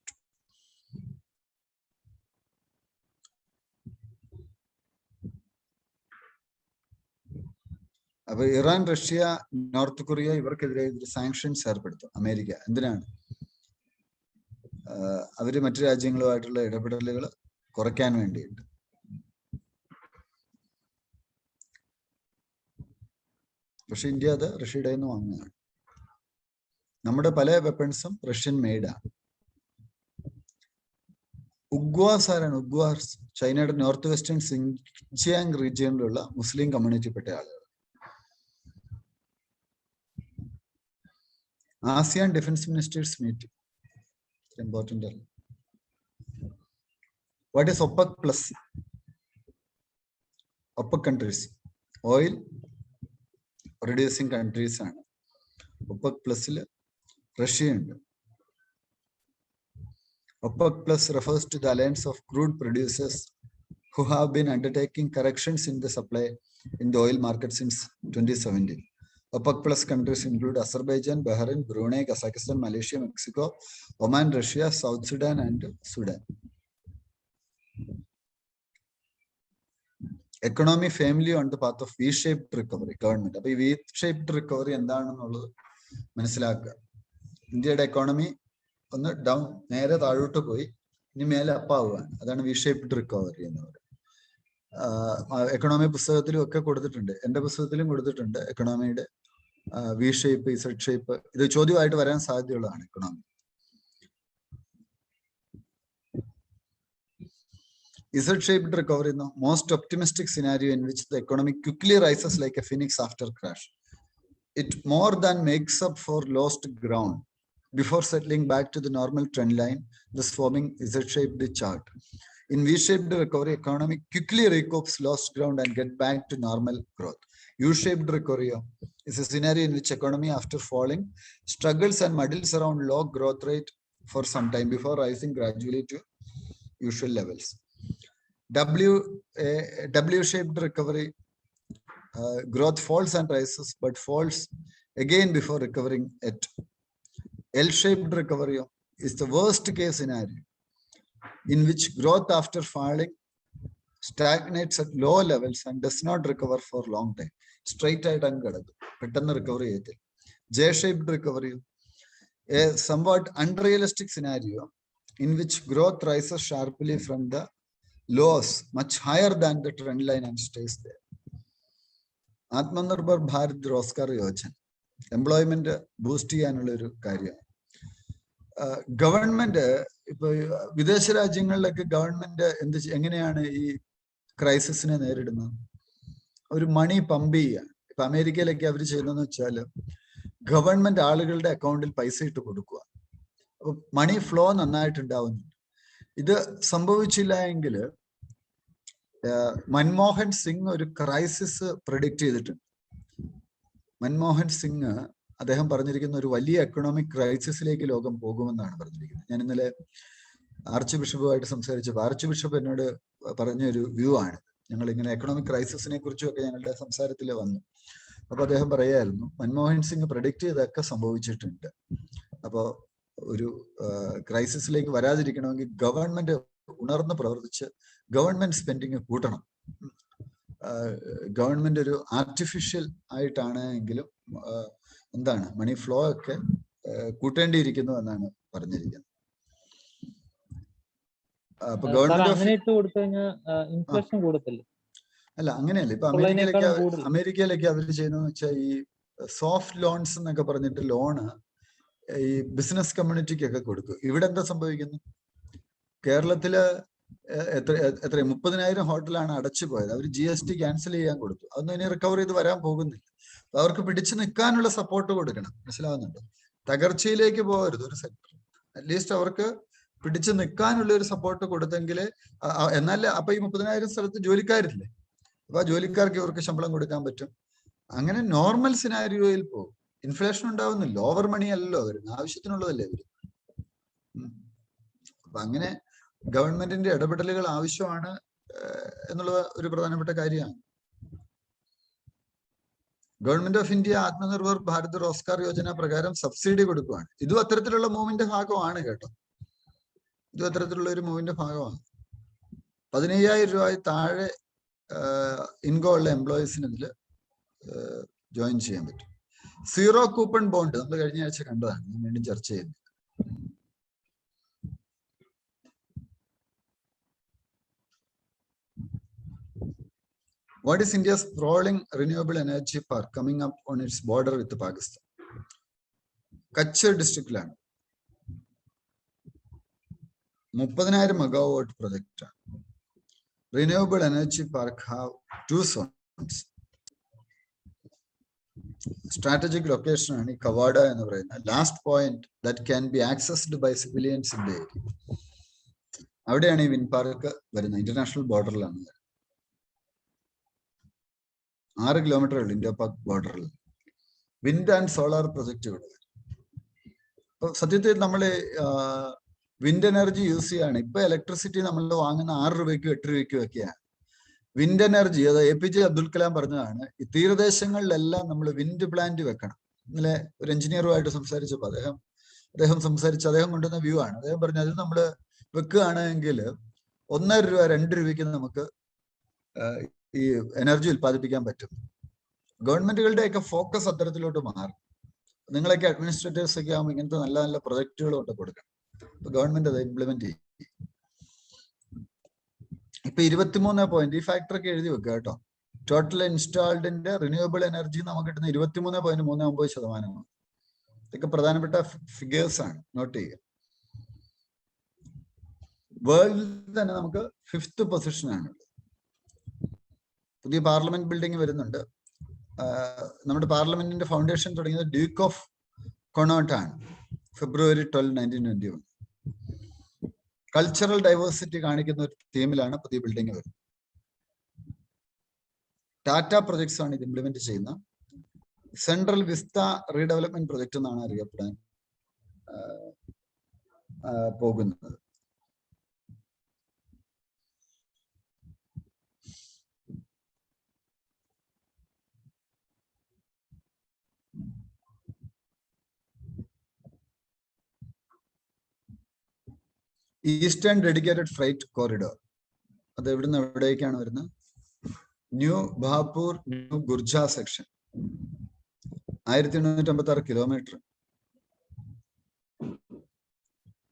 അപ്പൊ ഇറാൻ, റഷ്യ, നോർത്ത് കൊറിയ ഇവർക്കെതിരെ സാങ്ഷൻസ് ഏർപ്പെടുത്തും അമേരിക്ക. എന്തിനാണ്? അവര് മറ്റു രാജ്യങ്ങളുമായിട്ടുള്ള ഇടപെടലുകൾ കുറയ്ക്കാൻ വേണ്ടിയിട്ട്. പക്ഷെ ഇന്ത്യ അത് റഷ്യയുടെ നിന്ന് വാങ്ങുകയാണ്. നമ്മുടെ പല വെപ്പൺസും റഷ്യൻ മെയ്ഡാണ്. ഉഗ്വാസ് ആരാണ്? ഉഗ്വാസ് ചൈനയുടെ നോർത്ത് വെസ്റ്റേൺ സിൻജിയാങ് റീജിയനിലുള്ള മുസ്ലിം കമ്മ്യൂണിറ്റിപ്പെട്ട ആളുകൾ. ASEAN Defense Ministers meeting. Important. What is OPEC plus? OPEC countries. Oil producing countries ആണ്. OPEC plus-ൽ റഷ്യ ഉണ്ട്. OPEC plus refers to the alliance of crude producers who have been undertaking corrections in the supply in the oil market since 2017. OPEC plus countries include Azerbaijan, Bahrain, Brunei, Kazakhstan, Malaysia, Mexico, Oman, Russia, South Sudan, and Sudan. Economy firmly on the path of V-shaped recovery. Government. അപ്പോൾ ഈ V-shaped recovery എന്താണെന്നുള്ളത് മനസ്സിലാക്കുക. ഇന്ത്യയുടെ economy ഒന്ന് down, നേരെ താഴോട്ട് പോയി, ഇനി മേലെ അപ്പാവുകയാണ്. അതാണ് V-shaped recovery എന്ന് പറയുന്നത്. എക്കണോമി പുസ്തകത്തിലും ഒക്കെ കൊടുത്തിട്ടുണ്ട്. എൻ്റെ പുസ്തകത്തിലും കൊടുത്തിട്ടുണ്ട് എക്കണോമിയുടെ V ഷേപ്പ്, Z ഷേപ്പ്. ഇത് ചോദ്യമായിട്ട് വരാൻ സാധ്യതയുള്ളതാണ് economy. Z-shaped recovery is the most optimistic scenario in which the economy quickly rises like a phoenix after crash. It more than makes up for lost ground before settling back to the normal trend line, thus forming Z-shaped chart. In V-shaped recovery, economy quickly recoups lost ground and get back to normal growth. U-shaped recovery is a scenario in which economy, after falling, struggles and muddles around low growth rate for some time before rising gradually to usual levels. W-shaped recovery, growth falls and rises, but falls again before recovering it. L-shaped recovery is the worst case scenario, in which growth after falling stagnates at low levels and does not recover for long time. Straight ആയിട്ട് അങ്ങ് കിടക്കും, പെട്ടെന്ന് recover ചെയ്യത്തില്ല. J-shaped recovery, a somewhat unrealistic scenario in which growth rises sharply from the lows much higher than the trend line and stays there. Atmanirbhar Bharat Rozgar Yojana employment boost ചെയ്യാനുള്ള ഒരു കാര്യമാണ്. Government ഇപ്പൊ വിദേശ രാജ്യങ്ങളിലൊക്കെ ഗവൺമെന്റ് എങ്ങനെയാണ് ഈ ക്രൈസിസിനെ നേരിടുന്നത്? ഒരു മണി പമ്പ് ചെയ്യുക. ഇപ്പൊ അമേരിക്കയിലൊക്കെ അവർ ചെയ്യുന്നതെന്ന് വെച്ചാൽ ഗവൺമെന്റ് ആളുകളുടെ അക്കൗണ്ടിൽ പൈസ ഇട്ട് കൊടുക്കുക. അപ്പൊ മണി ഫ്ലോ നന്നായിട്ടുണ്ടാവുന്നുണ്ട്. ഇത് സംഭവിച്ചില്ല എങ്കിൽ മൻമോഹൻ സിംഗ് ഒരു ക്രൈസിസ് പ്രെഡിക്റ്റ് ചെയ്തിട്ടുണ്ട്. മൻമോഹൻ സിംഗ് അദ്ദേഹം പറഞ്ഞിരിക്കുന്ന ഒരു വലിയ എക്കണോമിക് ക്രൈസിസിലേക്ക് ലോകം പോകുമെന്നാണ് പറഞ്ഞിരിക്കുന്നത്. ഞാൻ ഇന്നലെ ആർച്ച് ബിഷപ്പുമായിട്ട് സംസാരിച്ചപ്പോൾ ആർച്ച് ബിഷപ്പ് എന്നോട് പറഞ്ഞൊരു വ്യൂ ആണ്. ഞങ്ങൾ ഇങ്ങനെ എക്കണോമിക് ക്രൈസിസിനെ കുറിച്ചുമൊക്കെ ഞങ്ങളുടെ സംസാരത്തിൽ വന്നു. അപ്പൊ അദ്ദേഹം പറയായിരുന്നു മൻമോഹൻ സിംഗ് പ്രഡിക്റ്റ് ചെയ്തൊക്കെ സംഭവിച്ചിട്ടുണ്ട്. അപ്പോൾ ഒരു ക്രൈസിസിലേക്ക് വരാതിരിക്കണമെങ്കിൽ ഗവൺമെന്റ് ഉണർന്ന് പ്രവർത്തിച്ച് ഗവൺമെന്റ് സ്പെൻഡിങ് കൂട്ടണം. ഗവൺമെന്റ് ഒരു ആർട്ടിഫിഷ്യൽ ആയിട്ടാണ് എങ്കിലും എന്താണ് മണി ഫ്ലോ ഒക്കെ കൂട്ടേണ്ടിയിരിക്കുന്നു എന്നാണ് പറഞ്ഞിരിക്കുന്നത്. അപ്പൊ ഗവൺമെന്റ് അല്ല അങ്ങനെയല്ല. ഇപ്പൊ അമേരിക്കയിലൊക്കെ അവർ ചെയ്യുന്നതെന്ന് വെച്ചാൽ ഈ സോഫ്റ്റ് ലോൺസ് എന്നൊക്കെ പറഞ്ഞിട്ട് ലോണ് ഈ ബിസിനസ് കമ്മ്യൂണിറ്റിക്കൊക്കെ കൊടുക്കും. ഇവിടെ എന്താ സംഭവിക്കുന്നു? കേരളത്തില് എത്ര 30,000 ഹോട്ടലാണ് അടച്ചു പോയത്. അവർ GST ക്യാൻസൽ ചെയ്യാൻ കൊടുത്തു. അതൊന്നും ഇനി റിക്കവർ ചെയ്ത് വരാൻ പോകുന്നില്ല. അവർക്ക് പിടിച്ചു നിൽക്കാനുള്ള സപ്പോർട്ട് കൊടുക്കണം. മനസ്സിലാവുന്നുണ്ടോ? തകർച്ചയിലേക്ക് പോകരുത് ഒരു സെക്ടർ. അറ്റ്ലീസ്റ്റ് അവർക്ക് പിടിച്ചു നിൽക്കാനുള്ള ഒരു സപ്പോർട്ട് കൊടുത്തെങ്കിൽ എന്നാലേ അപ്പൊ ഈ 30,000 സ്ഥലത്ത് ജോലിക്കാരില്ലേ? അപ്പൊ ആ ജോലിക്കാർക്ക് ഇവർക്ക് ശമ്പളം കൊടുക്കാൻ പറ്റും. അങ്ങനെ നോർമൽ സിനാരിയോയിൽ പോകും. ഇൻഫ്ലേഷൻ ഉണ്ടാവുന്നില്ല. ഓവർ മണി അല്ലല്ലോ വരുന്നത്, ആവശ്യത്തിനുള്ളതല്ലേ അവര്. അപ്പൊ അങ്ങനെ ഗവൺമെന്റിന്റെ ഇടപെടലുകൾ ആവശ്യമാണ് എന്നുള്ള ഒരു പ്രധാനപ്പെട്ട കാര്യമാണ്. Government of India Atmanirbhar Bharat Rozgar Yojana പ്രകാരം സബ്സിഡി കൊടുക്കുകയാണ്. ഇതും അത്തരത്തിലുള്ള മൂവിന്റെ ഭാഗമാണ് കേട്ടോ. ഇതും അത്തരത്തിലുള്ള ഒരു മൂവിന്റെ ഭാഗമാണ്. 15,000 രൂപ താഴെ ഇൻകം ഉള്ള എംപ്ലോയീസിന് ഇതിൽ ജോയിൻ ചെയ്യാൻ പറ്റും. സീറോ കൂപ്പൺ ബോണ്ട് നമ്മൾ കഴിഞ്ഞ ആഴ്ച കണ്ടതാണ്, ഞാൻ വീണ്ടും ചർച്ച ചെയ്യുന്നത്. What is India's sprawling renewable energy park coming up on its border with Pakistan? Kutch districtലാണ് 30,000 megawatt project. Renewable energy park have 2 zones. Strategic location ആണ് ഈ കവാഡ എന്ന് പറയുന്ന last point that can be accessed by civilians in the area. അവിടെയാണ് ഈ wind park വരുന്നത്. International ബോർഡറിലാണ്. 6 kilometre ഉള്ളു India Pak ബോർഡറിൽ. Wind and solar project ഇവിടെ. അപ്പൊ സത്യത്തിൽ നമ്മൾ വിൻഡ് എനർജി യൂസ് ചെയ്യാണ്. ഇപ്പൊ ഇലക്ട്രിസിറ്റി നമ്മൾ വാങ്ങുന്ന 6 രൂപയ്ക്കും 8 രൂപയ്ക്കും ഒക്കെയാണ്. വിൻഡ് എനർജി, അത് APJ അബ്ദുൽ കലാം പറഞ്ഞതാണ്, ഈ തീരദേശങ്ങളിലെല്ലാം നമ്മൾ വിൻഡ് പ്ലാന്റ് വെക്കണം. ഇന്നലെ ഒരു എഞ്ചിനീയറുമായിട്ട് സംസാരിച്ചപ്പോൾ അദ്ദേഹം കൊണ്ടുവന്ന വ്യൂ ആണ്. അദ്ദേഹം പറഞ്ഞു അത് നമ്മൾ വെക്കുകയാണെങ്കിൽ 1.5 രൂപ 2 രൂപയ്ക്ക് നമുക്ക് ഈ എനർജി ഉൽപ്പാദിപ്പിക്കാൻ പറ്റും. ഗവൺമെന്റുകളുടെയൊക്കെ ഫോക്കസ് അത്തരത്തിലോട്ട് മാറും. നിങ്ങളൊക്കെ അഡ്മിനിസ്ട്രേറ്റേഴ്സ് ഒക്കെ ആകുമ്പോൾ ഇങ്ങനത്തെ നല്ല നല്ല പ്രൊജക്ടുകൾ കൊണ്ട് കൊടുക്കണം. അപ്പൊ ഗവൺമെന്റ് അത് ഇംപ്ലിമെന്റ് ചെയ്യും. ഇപ്പൊ 23 പോയിന്റ് ഈ ഫാക്ടറൊക്കെ എഴുതി വെക്കുക കേട്ടോ. ടോട്ടൽ ഇൻസ്റ്റാൾഡിന്റെ റിന്യൂവബിൾ എനർജി നമുക്ക് കിട്ടുന്ന 23.39%. ഇതൊക്കെ പ്രധാനപ്പെട്ട ഫിഗേഴ്സ് ആണ്, നോട്ട് ചെയ്യുക. വേൾഡിൽ തന്നെ നമുക്ക് 5th പൊസിഷനാണ്. പുതിയ പാർലമെന്റ് ബിൽഡിംഗ് വരുന്നുണ്ട്. നമ്മുടെ പാർലമെന്റിന്റെ ഫൗണ്ടേഷൻ തുടങ്ങിയത് ഡ്യൂക്ക് ഓഫ് കൊണോട്ട് ആണ്, February 12, 1921. കൾച്ചറൽ ഡൈവേഴ്സിറ്റി കാണിക്കുന്ന ഒരു തീമിലാണ് പുതിയ ബിൽഡിംഗ് വരുന്നത്. ടാറ്റ പ്രൊജക്ട്സ് ആണ് ഇത് ഇംപ്ലിമെന്റ് ചെയ്യുന്ന. സെൻട്രൽ വിസ്ത റീഡെവലപ്മെന്റ് പ്രൊജക്ട് എന്നാണ് അറിയപ്പെടാൻ പോകുന്നത്. Eastern Dedicated Freight Corridor. അത് എവിടുന്ന് എവിടേക്കാണ് വരുന്നത്? New Bahapur New Khurja section 1856 kilometre.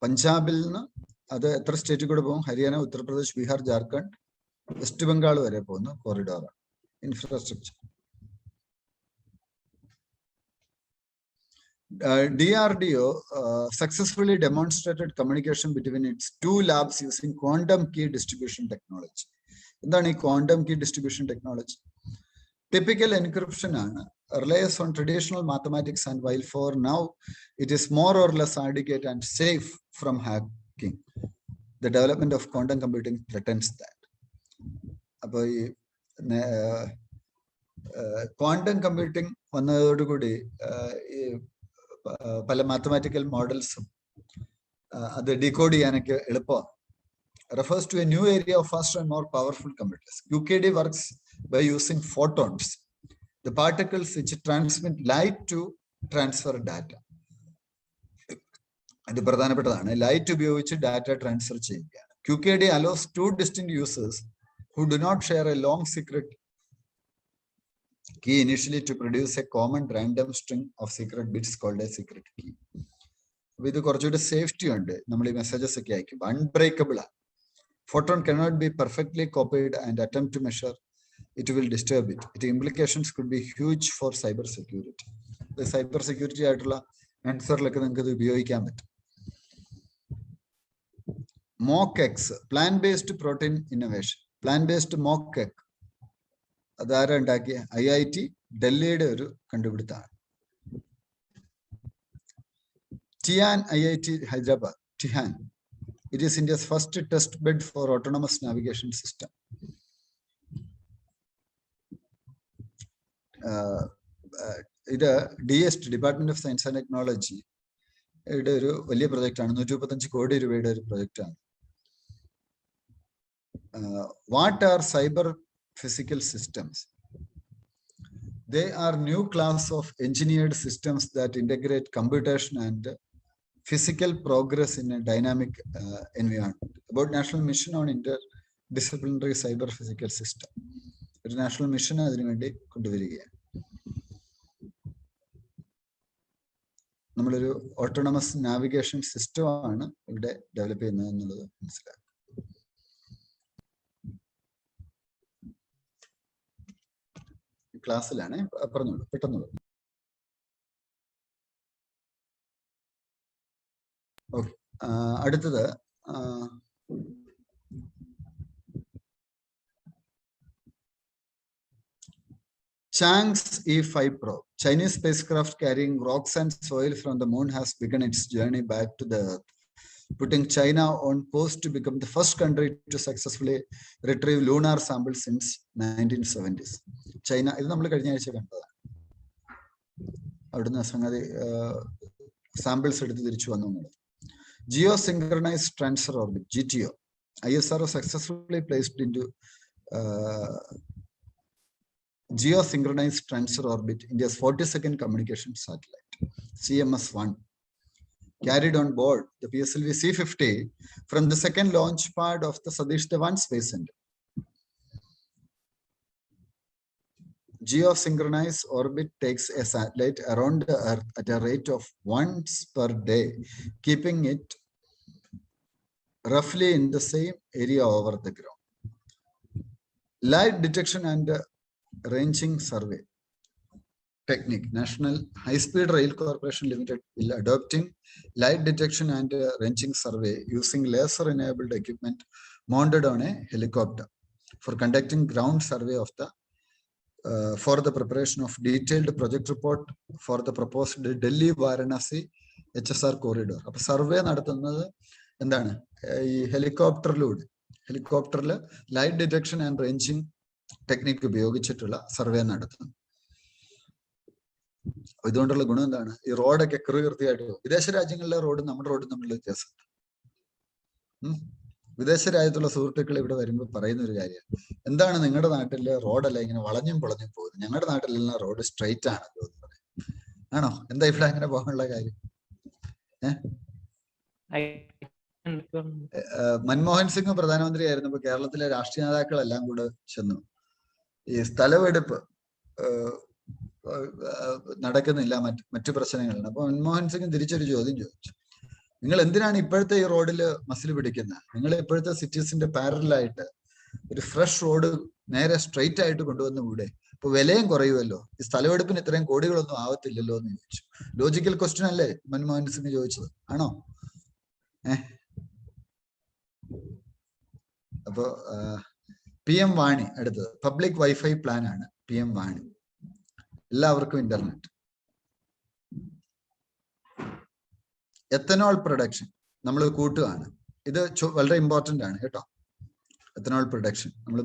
പഞ്ചാബിൽ നിന്ന് അത് എത്ര സ്റ്റേറ്റിൽ കൂടെ പോകും? ഹരിയാന, ഉത്തർപ്രദേശ്, ബീഹാർ, ജാർഖണ്ഡ്, വെസ്റ്റ് ബംഗാൾ വരെ പോകുന്ന കോറിഡോറാണ്. Infrastructure. DRDO successfully demonstrated communication between its two labs using quantum key distribution technology. എന്താണ് ഈ quantum key distribution technology? Typical encryption relies on traditional mathematics, and while for now it is more or less adequate and safe from hacking, the development of quantum computing threatens that. അപ്പോൾ ഈ quantum computing വന്നതോടുകൂടി ഈ പല mathematical മോഡൽസും അത് decode ചെയ്യാനൊക്കെ എളുപ്പമാണ്. Refers to a new area of faster and more powerful computers. QKD works by using photons, the particles which transmit light to transfer data. ഇത് പ്രധാനപ്പെട്ടതാണ്. ലൈറ്റ് ഉപയോഗിച്ച് ഡാറ്റ ട്രാൻസ്ഫർ ചെയ്യുകയാണ്. QKD allows two distinct users who do not share a long secret key initially to produce a common random string of secret bits called a secret key. ഇത് കുറച്ചുകൂടി safety ഉണ്ട്. നമ്മൾ ഈ messages ഒക്കെ അയക്കുമ്പോൾ unbreakable ആണ്. Photon cannot be perfectly copied and attempt to measure it will disturb it. Its implications could be huge for cyber security. The cyber security ആയിട്ടുള്ള ആൻസറിലൊക്കെ നിങ്ങൾക്ക് ഇത് ഉപയോഗിക്കാൻ പറ്റും. MOCX, plant-based protein innovation. Plant-based mock egg. അതാരാ ഉണ്ടാക്കിയ? IIT ഡൽഹിയുടെ ഒരു കണ്ടുപിടുത്തമാണ്. TIAN IIT Hyderabad. TIAN. It is India's first test bed for autonomous navigation system. ഇത് DST, Department of Science and Technology യുടെ ഒരു വലിയ പ്രൊജക്റ്റാണ്. 135 കോടി രൂപയുടെ ഒരു പ്രൊജക്റ്റാണ്. What are cyber physical systems? They are new class of engineered systems that integrate computation and physical progress in a dynamic environment. About National Mission on Interdisciplinary Cyber Physical System. ഒരു national mission അതിനു വേണ്ടി കൊണ്ടുവരികയാണ്. നമ്മളൊരു autonomous navigation system ആണ് ഇവിടെ develop ചെയ്യുന്നത് എന്നുള്ളത് മനസ്സിലാക്കുക. ക്ലാസ്സിലാണ്, പറഞ്ഞോളൂ, പെട്ടെന്ന്. ഓക്കെ, അടുത്തത് Chang's E5 probe. Chinese spacecraft carrying rocks and soil from the moon has begun its journey back to the Earth, putting China on course to become the first country to successfully retrieve lunar samples since 1970s. China, ഇത് നമ്മൾ കഴിഞ്ഞ ആഴ്ച കണ്ടതാണ്. അവിടുന്ന് സംഗതി samples എടുത്ത് തിരിച്ചു വന്നു. Geosynchronized Transfer Orbit, GTO. ISRO successfully placed into Geosynchronized Transfer Orbit, India's 42nd communication satellite, CMS-1, carried on board the PSLV C-50 from the second launch pad of the Satish Dhawan Space Center. Geosynchronized orbit takes a satellite around the Earth at a rate of once per day, keeping it roughly in the same area over the ground. Light detection and ranging survey technique. National High Speed Rail Corporation Limited will adopting light detection and ranging survey using laser enabled equipment mounted on a helicopter for conducting ground survey of the for the preparation of detailed project report for the proposed Delhi Varanasi HSR corridor. അപ്പോൾ survey നടത്തുന്നത് എന്താണ്? ഈ ഹെലികോപ്റ്ററിൽ light detection and ranging technique ഉപയോഗിച്ചിട്ടുള്ള survey നടത്തുന്നു. ഇതുകൊണ്ടുള്ള ഗുണം എന്താണ്? ഈ റോഡൊക്കെ കൃത്യമായിട്ട്, വിദേശ രാജ്യങ്ങളിലെ റോഡ് നമ്മുടെ റോഡ് തമ്മിലുള്ള വ്യത്യാസമുണ്ട്. വിദേശ രാജ്യത്തുള്ള സുഹൃത്തുക്കൾ ഇവിടെ വരുമ്പോൾ പറയുന്ന ഒരു കാര്യമാണ്, എന്താണ് നിങ്ങളുടെ നാട്ടിലെ റോഡല്ല ഇങ്ങനെ വളഞ്ഞും പൊളഞ്ഞും പോകുന്നത്, ഞങ്ങളുടെ നാട്ടിലെല്ലാം റോഡ് സ്ട്രെയിറ്റ് ആണ് തോന്നുന്നത്. ആണോ? എന്താ ഇവിടെ അങ്ങനെ പോകാനുള്ള കാര്യം? മൻമോഹൻ സിംഗ് പ്രധാനമന്ത്രിയായിരുന്നപ്പോൾ കേരളത്തിലെ രാഷ്ട്രീയ നേതാക്കളെല്ലാം കൂടെ ചെന്നു. ഈ സ്ഥലമെടുപ്പ് നടക്കുന്നില്ല, മറ്റു പ്രശ്നങ്ങളുണ്ട്. അപ്പൊ മൻമോഹൻ സിംഗ് തിരിച്ചൊരു ചോദ്യം ചോദിച്ചു, നിങ്ങൾ എന്തിനാണ് ഇപ്പോഴത്തെ ഈ റോഡില് മസിൽ പിടിക്കുന്നത്? നിങ്ങൾ ഇപ്പോഴത്തെ സിറ്റീസിന്റെ പാരലായിട്ട് ഒരു ഫ്രഷ് റോഡ് നേരെ സ്ട്രെയിറ്റ് ആയിട്ട് കൊണ്ടുവന്ന് കൂടെ? ഇപ്പൊ വിലയും കുറയുമല്ലോ, ഈ സ്ഥലമെടുപ്പിന് ഇത്രയും കോടികളൊന്നും ആവത്തില്ലല്ലോ എന്ന് ചോദിച്ചു. ലോജിക്കൽ ക്വസ്റ്റ്യൻ അല്ലേ മൻമോഹൻ സിംഗ് ചോദിച്ചത്? ആണോ? അപ്പോ PM വാണി അടുത്തത് പബ്ലിക് വൈഫൈ പ്ലാൻ ആണ്. PM വാണി, എല്ലാവർക്കും ഇന്റർനെറ്റ്. എത്തനോൾ പ്രൊഡക്ഷൻ നമ്മൾ കൂട്ടുകയാണ്. ഇത് വളരെ ഇമ്പോർട്ടന്റ് ആണ് കേട്ടോ. എത്തനോൾ പ്രൊഡക്ഷൻ നമ്മൾ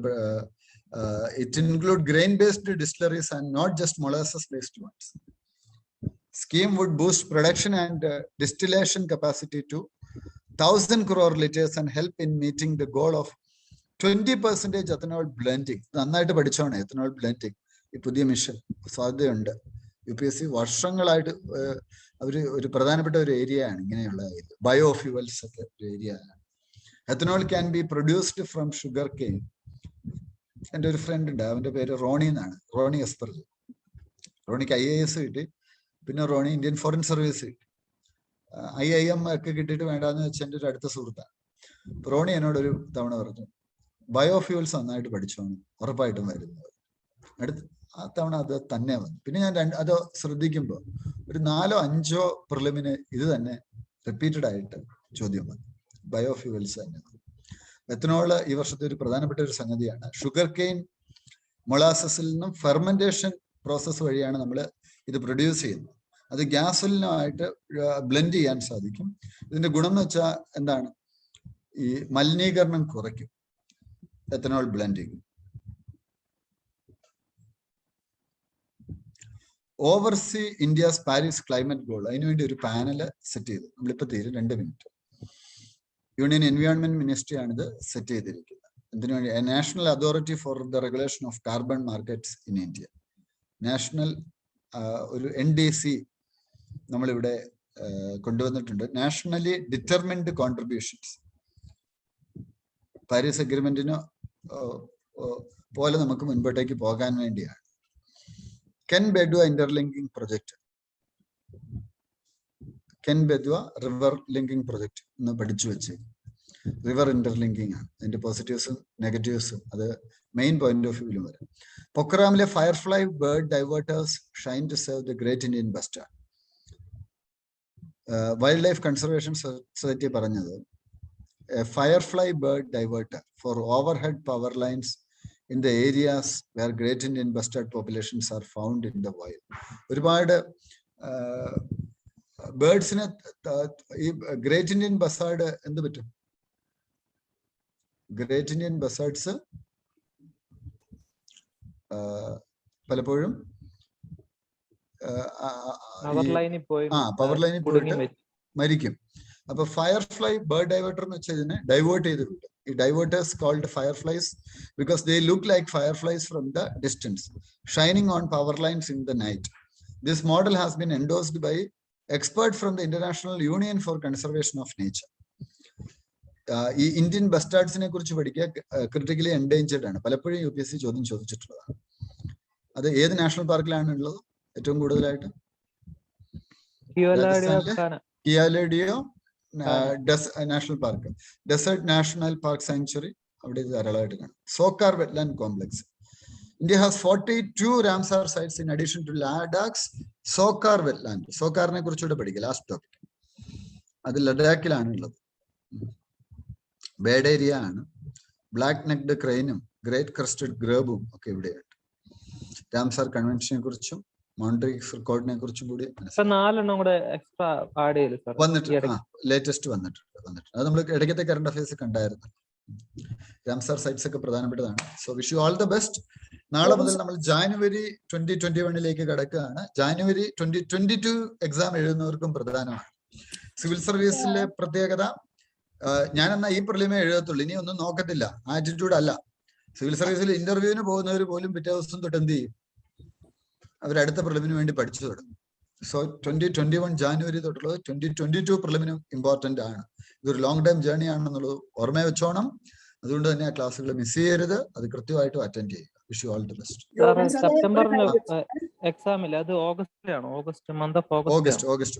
it include grain based distilleries and not just molasses based ones. Scheme would boost production and distillation capacity to 1,000 crore liters and help in meeting the goal of 20% ethanol blending. നന്നായിട്ട് പഠിച്ചോണേ ethanol blending. ഈ പുതിയ mission സാധ്യതയുണ്ട്. UPSC വർഷങ്ങളായിട്ട് ഒരു പ്രധാനപ്പെട്ട ഒരു area ആണ് ഇങ്ങനെയുള്ള ബയോഫ്യൂവൽസ് ഒക്കെ ഒരു ഏരിയ ആണ്. Ethanol can be produced from sugar cane. എൻ്റെ ഒരു ഫ്രണ്ട് ഉണ്ട്, അവന്റെ പേര് റോണി എന്നാണ്, റോണി എസ്പെർജ്. റോണിക്ക് IAS കിട്ടി, പിന്നെ റോണി ഇന്ത്യൻ ഫോറിൻ സർവീസ് കിട്ടി. IIM ഒക്കെ കിട്ടിയിട്ട് വേണ്ടാന്ന് വെച്ചാൽ എൻ്റെ ഒരു അടുത്ത സുഹൃത്താണ്. റോണി എന്നോടൊരു തവണ പറഞ്ഞു, ബയോഫ്യൂവൽസ് നന്നായിട്ട് പഠിച്ചോണം, ഉറപ്പായിട്ടും വരുന്നത്. ആ തവണ അത് തന്നെ വന്നു. പിന്നെ ഞാൻ അത് ശ്രദ്ധിക്കുമ്പോൾ ഒരു 4 or 5 പ്രിലിമിന് ഇത് തന്നെ റിപ്പീറ്റഡ് ആയിട്ട് ചോദ്യം വന്നു, ബയോഫ്യൂവൽസ് തന്നെ. എത്തനോള് ഈ വർഷത്തെ ഒരു പ്രധാനപ്പെട്ട ഒരു സംഗതിയാണ്. ഷുഗർ കെയിൻ മൊളാസസിൽ നിന്നും ഫെർമെന്റേഷൻ പ്രോസസ്സ് വഴിയാണ് നമ്മൾ ഇത് പ്രൊഡ്യൂസ് ചെയ്യുന്നത്. അത് ഗ്യാസോലിനുമായിട്ട് ബ്ലെൻഡ് ചെയ്യാൻ സാധിക്കും. ഇതിന്റെ ഗുണം എന്ന് വെച്ചാൽ എന്താണ്? ഈ മലിനീകരണം കുറയ്ക്കും ethanol blending. Oversee India's Paris climate goal, അതിനുവേണ്ടി ഒരു പാനല് സെറ്റ് ചെയ്തു. നമ്മളിപ്പോ തീരും 2 മിനിറ്റ്. യൂണിയൻ എൻവയോൺമെന്റ് മിനിസ്ട്രി ആണ് ഇത് സെറ്റ് ചെയ്തിരിക്കുന്നത്. എന്തിനുവേണ്ടി? National authority for the regulation of carbon markets in India. National ഒരു NDC നമ്മളിവിടെ കൊണ്ടുവന്നിട്ടുണ്ട്. Nationally determined contributions. പാരീസ് അഗ്രിമെന്റിന് പോലെ നമുക്ക് മുൻപോട്ടേക്ക് പോകാൻ വേണ്ടിയാണ്. Ken Betwa interlinking project, Ken Betwa river linking project എന്ന് പഠിച്ചു വെച്ച്. റിവർ ഇന്റർലിങ്കിങ് ആണ്, അതിന്റെ പോസിറ്റീവ്സും നെഗറ്റീവ്സും അത് മെയിൻ പോയിന്റ് ഓഫ് വ്യൂവിലും വരും. പൊക്രാമിലെ firefly bird diverters shine to save the great Indian bustard. Wildlife conservation society പറഞ്ഞത് firefly bird diverter for overhead power lines in the areas where great Indian bustard populations are found in the wild. ഒരുപാട് ബേർഡ്സിന് ഈ great Indian buzzard എന്ത് പറ്റും? Great Indian ബസാർഡ്സ് പലപ്പോഴും power ലൈനിൽ പോയിട്ട് മരിക്കും. അപ്പൊ ഫയർഫ്ലൈ ബേർഡ് ഡൈവേർട്ടർ എന്ന് വെച്ചാൽ ഇതിനെ ഡൈവേർട്ട് ചെയ്തിട്ടുണ്ട്. ഈ diverters called fireflies because they look like fireflies from the distance, shining on power lines in the night. This model has been endorsed by experts from the International Union for Conservation of Nature. ഈ Indian ബസ്റ്റാർഡ്സിനെ കുറിച്ച് പഠിക്കുക critically endangered ആണ്. പലപ്പോഴും UPSC ചോദ്യം ചോദിച്ചിട്ടുള്ളതാണ്. അത് ഏത് national പാർക്കിലാണ് ഉള്ളത് ഏറ്റവും കൂടുതലായിട്ട്? Keoladeo national park, desert national park sanctuary, അവിടെ ധാരാളമായിട്ട് കാണും. സോക്കാർ wetland complex. India has 42 Ramsar sites in addition to Ladakh's Sokar wetland. സോക്കാറിനെ കുറിച്ചുകൂടെ പഠിക്കുക, ലാസ്റ്റ് ടോപ്പിക്. അത് ലഡാക്കിലാണ് ഉള്ളത്. ബേഡ് ഏരിയ ആണ്. ബ്ലാക്ക് നെക്ഡ് ക്രെയിനും ഗ്രേറ്റ് ക്രസ്റ്റഡ് ഗ്രേബും ഒക്കെ ഇവിടെയുണ്ട്. രാംസാർ കൺവെൻഷനെ കുറിച്ചും മോൺട്രീക്സ് റെക്കോർഡിനെ കുറിച്ചും കൂടി വന്നിട്ടുണ്ട്. ലേറ്റസ്റ്റ് വന്നിട്ടുണ്ട്. അത് നമ്മൾ ഇടയ്ക്കത്തെ കറണ്ട് അഫയേഴ്സ് കണ്ടായിരുന്നു. രാംസാർ സൈറ്റ്സ് ഒക്കെ പ്രധാനപ്പെട്ടതാണ്. So wish you all the best. നാളെ മുതൽ നമ്മൾ ജാനുവരി 2021 കടക്കുകയാണ്. ജാനുവരി 2022 എക്സാം എഴുതുന്നവർക്കും പ്രധാനമാണ്. സിവിൽ സർവീസിലെ പ്രത്യേകത, ഞാനെന്നാ ഈ പ്രിലിമേ എഴുതത്തുള്ളൂ, ഇനി ഒന്നും നോക്കത്തില്ല, ആറ്റിറ്റ്യൂഡ് അല്ല. സിവിൽ സർവീസിൽ ഇന്റർവ്യൂവിന് പോകുന്നവർ പോലും പിറ്റേ ദിവസം തൊട്ട് എന്ത് ചെയ്യും? അവരടുത്ത പ്രിലിമിന് വേണ്ടി പഠിച്ചു തുടങ്ങും. സോ 2021 ജാനുവരി തൊട്ടുള്ളത് 2022 പ്രിലിമിനും ഇമ്പോർട്ടന്റ് ആണ്. ഇതൊരു ലോങ് ടൈം ജേർണി ആണെന്നുള്ളത് ഓർമ്മ വെച്ചോണം. അതുകൊണ്ട് തന്നെ ആ ക്ലാസ്സുകൾ മിസ് ചെയ്യരുത്. അത് കൃത്യമായിട്ട് അറ്റൻഡ് ചെയ്യുക. Wish you all the best. സെപ്റ്റംബറിൽ എക്സാം ഇല്ല, അത് ഓഗസ്റ്റിലാണോ? August month of August. August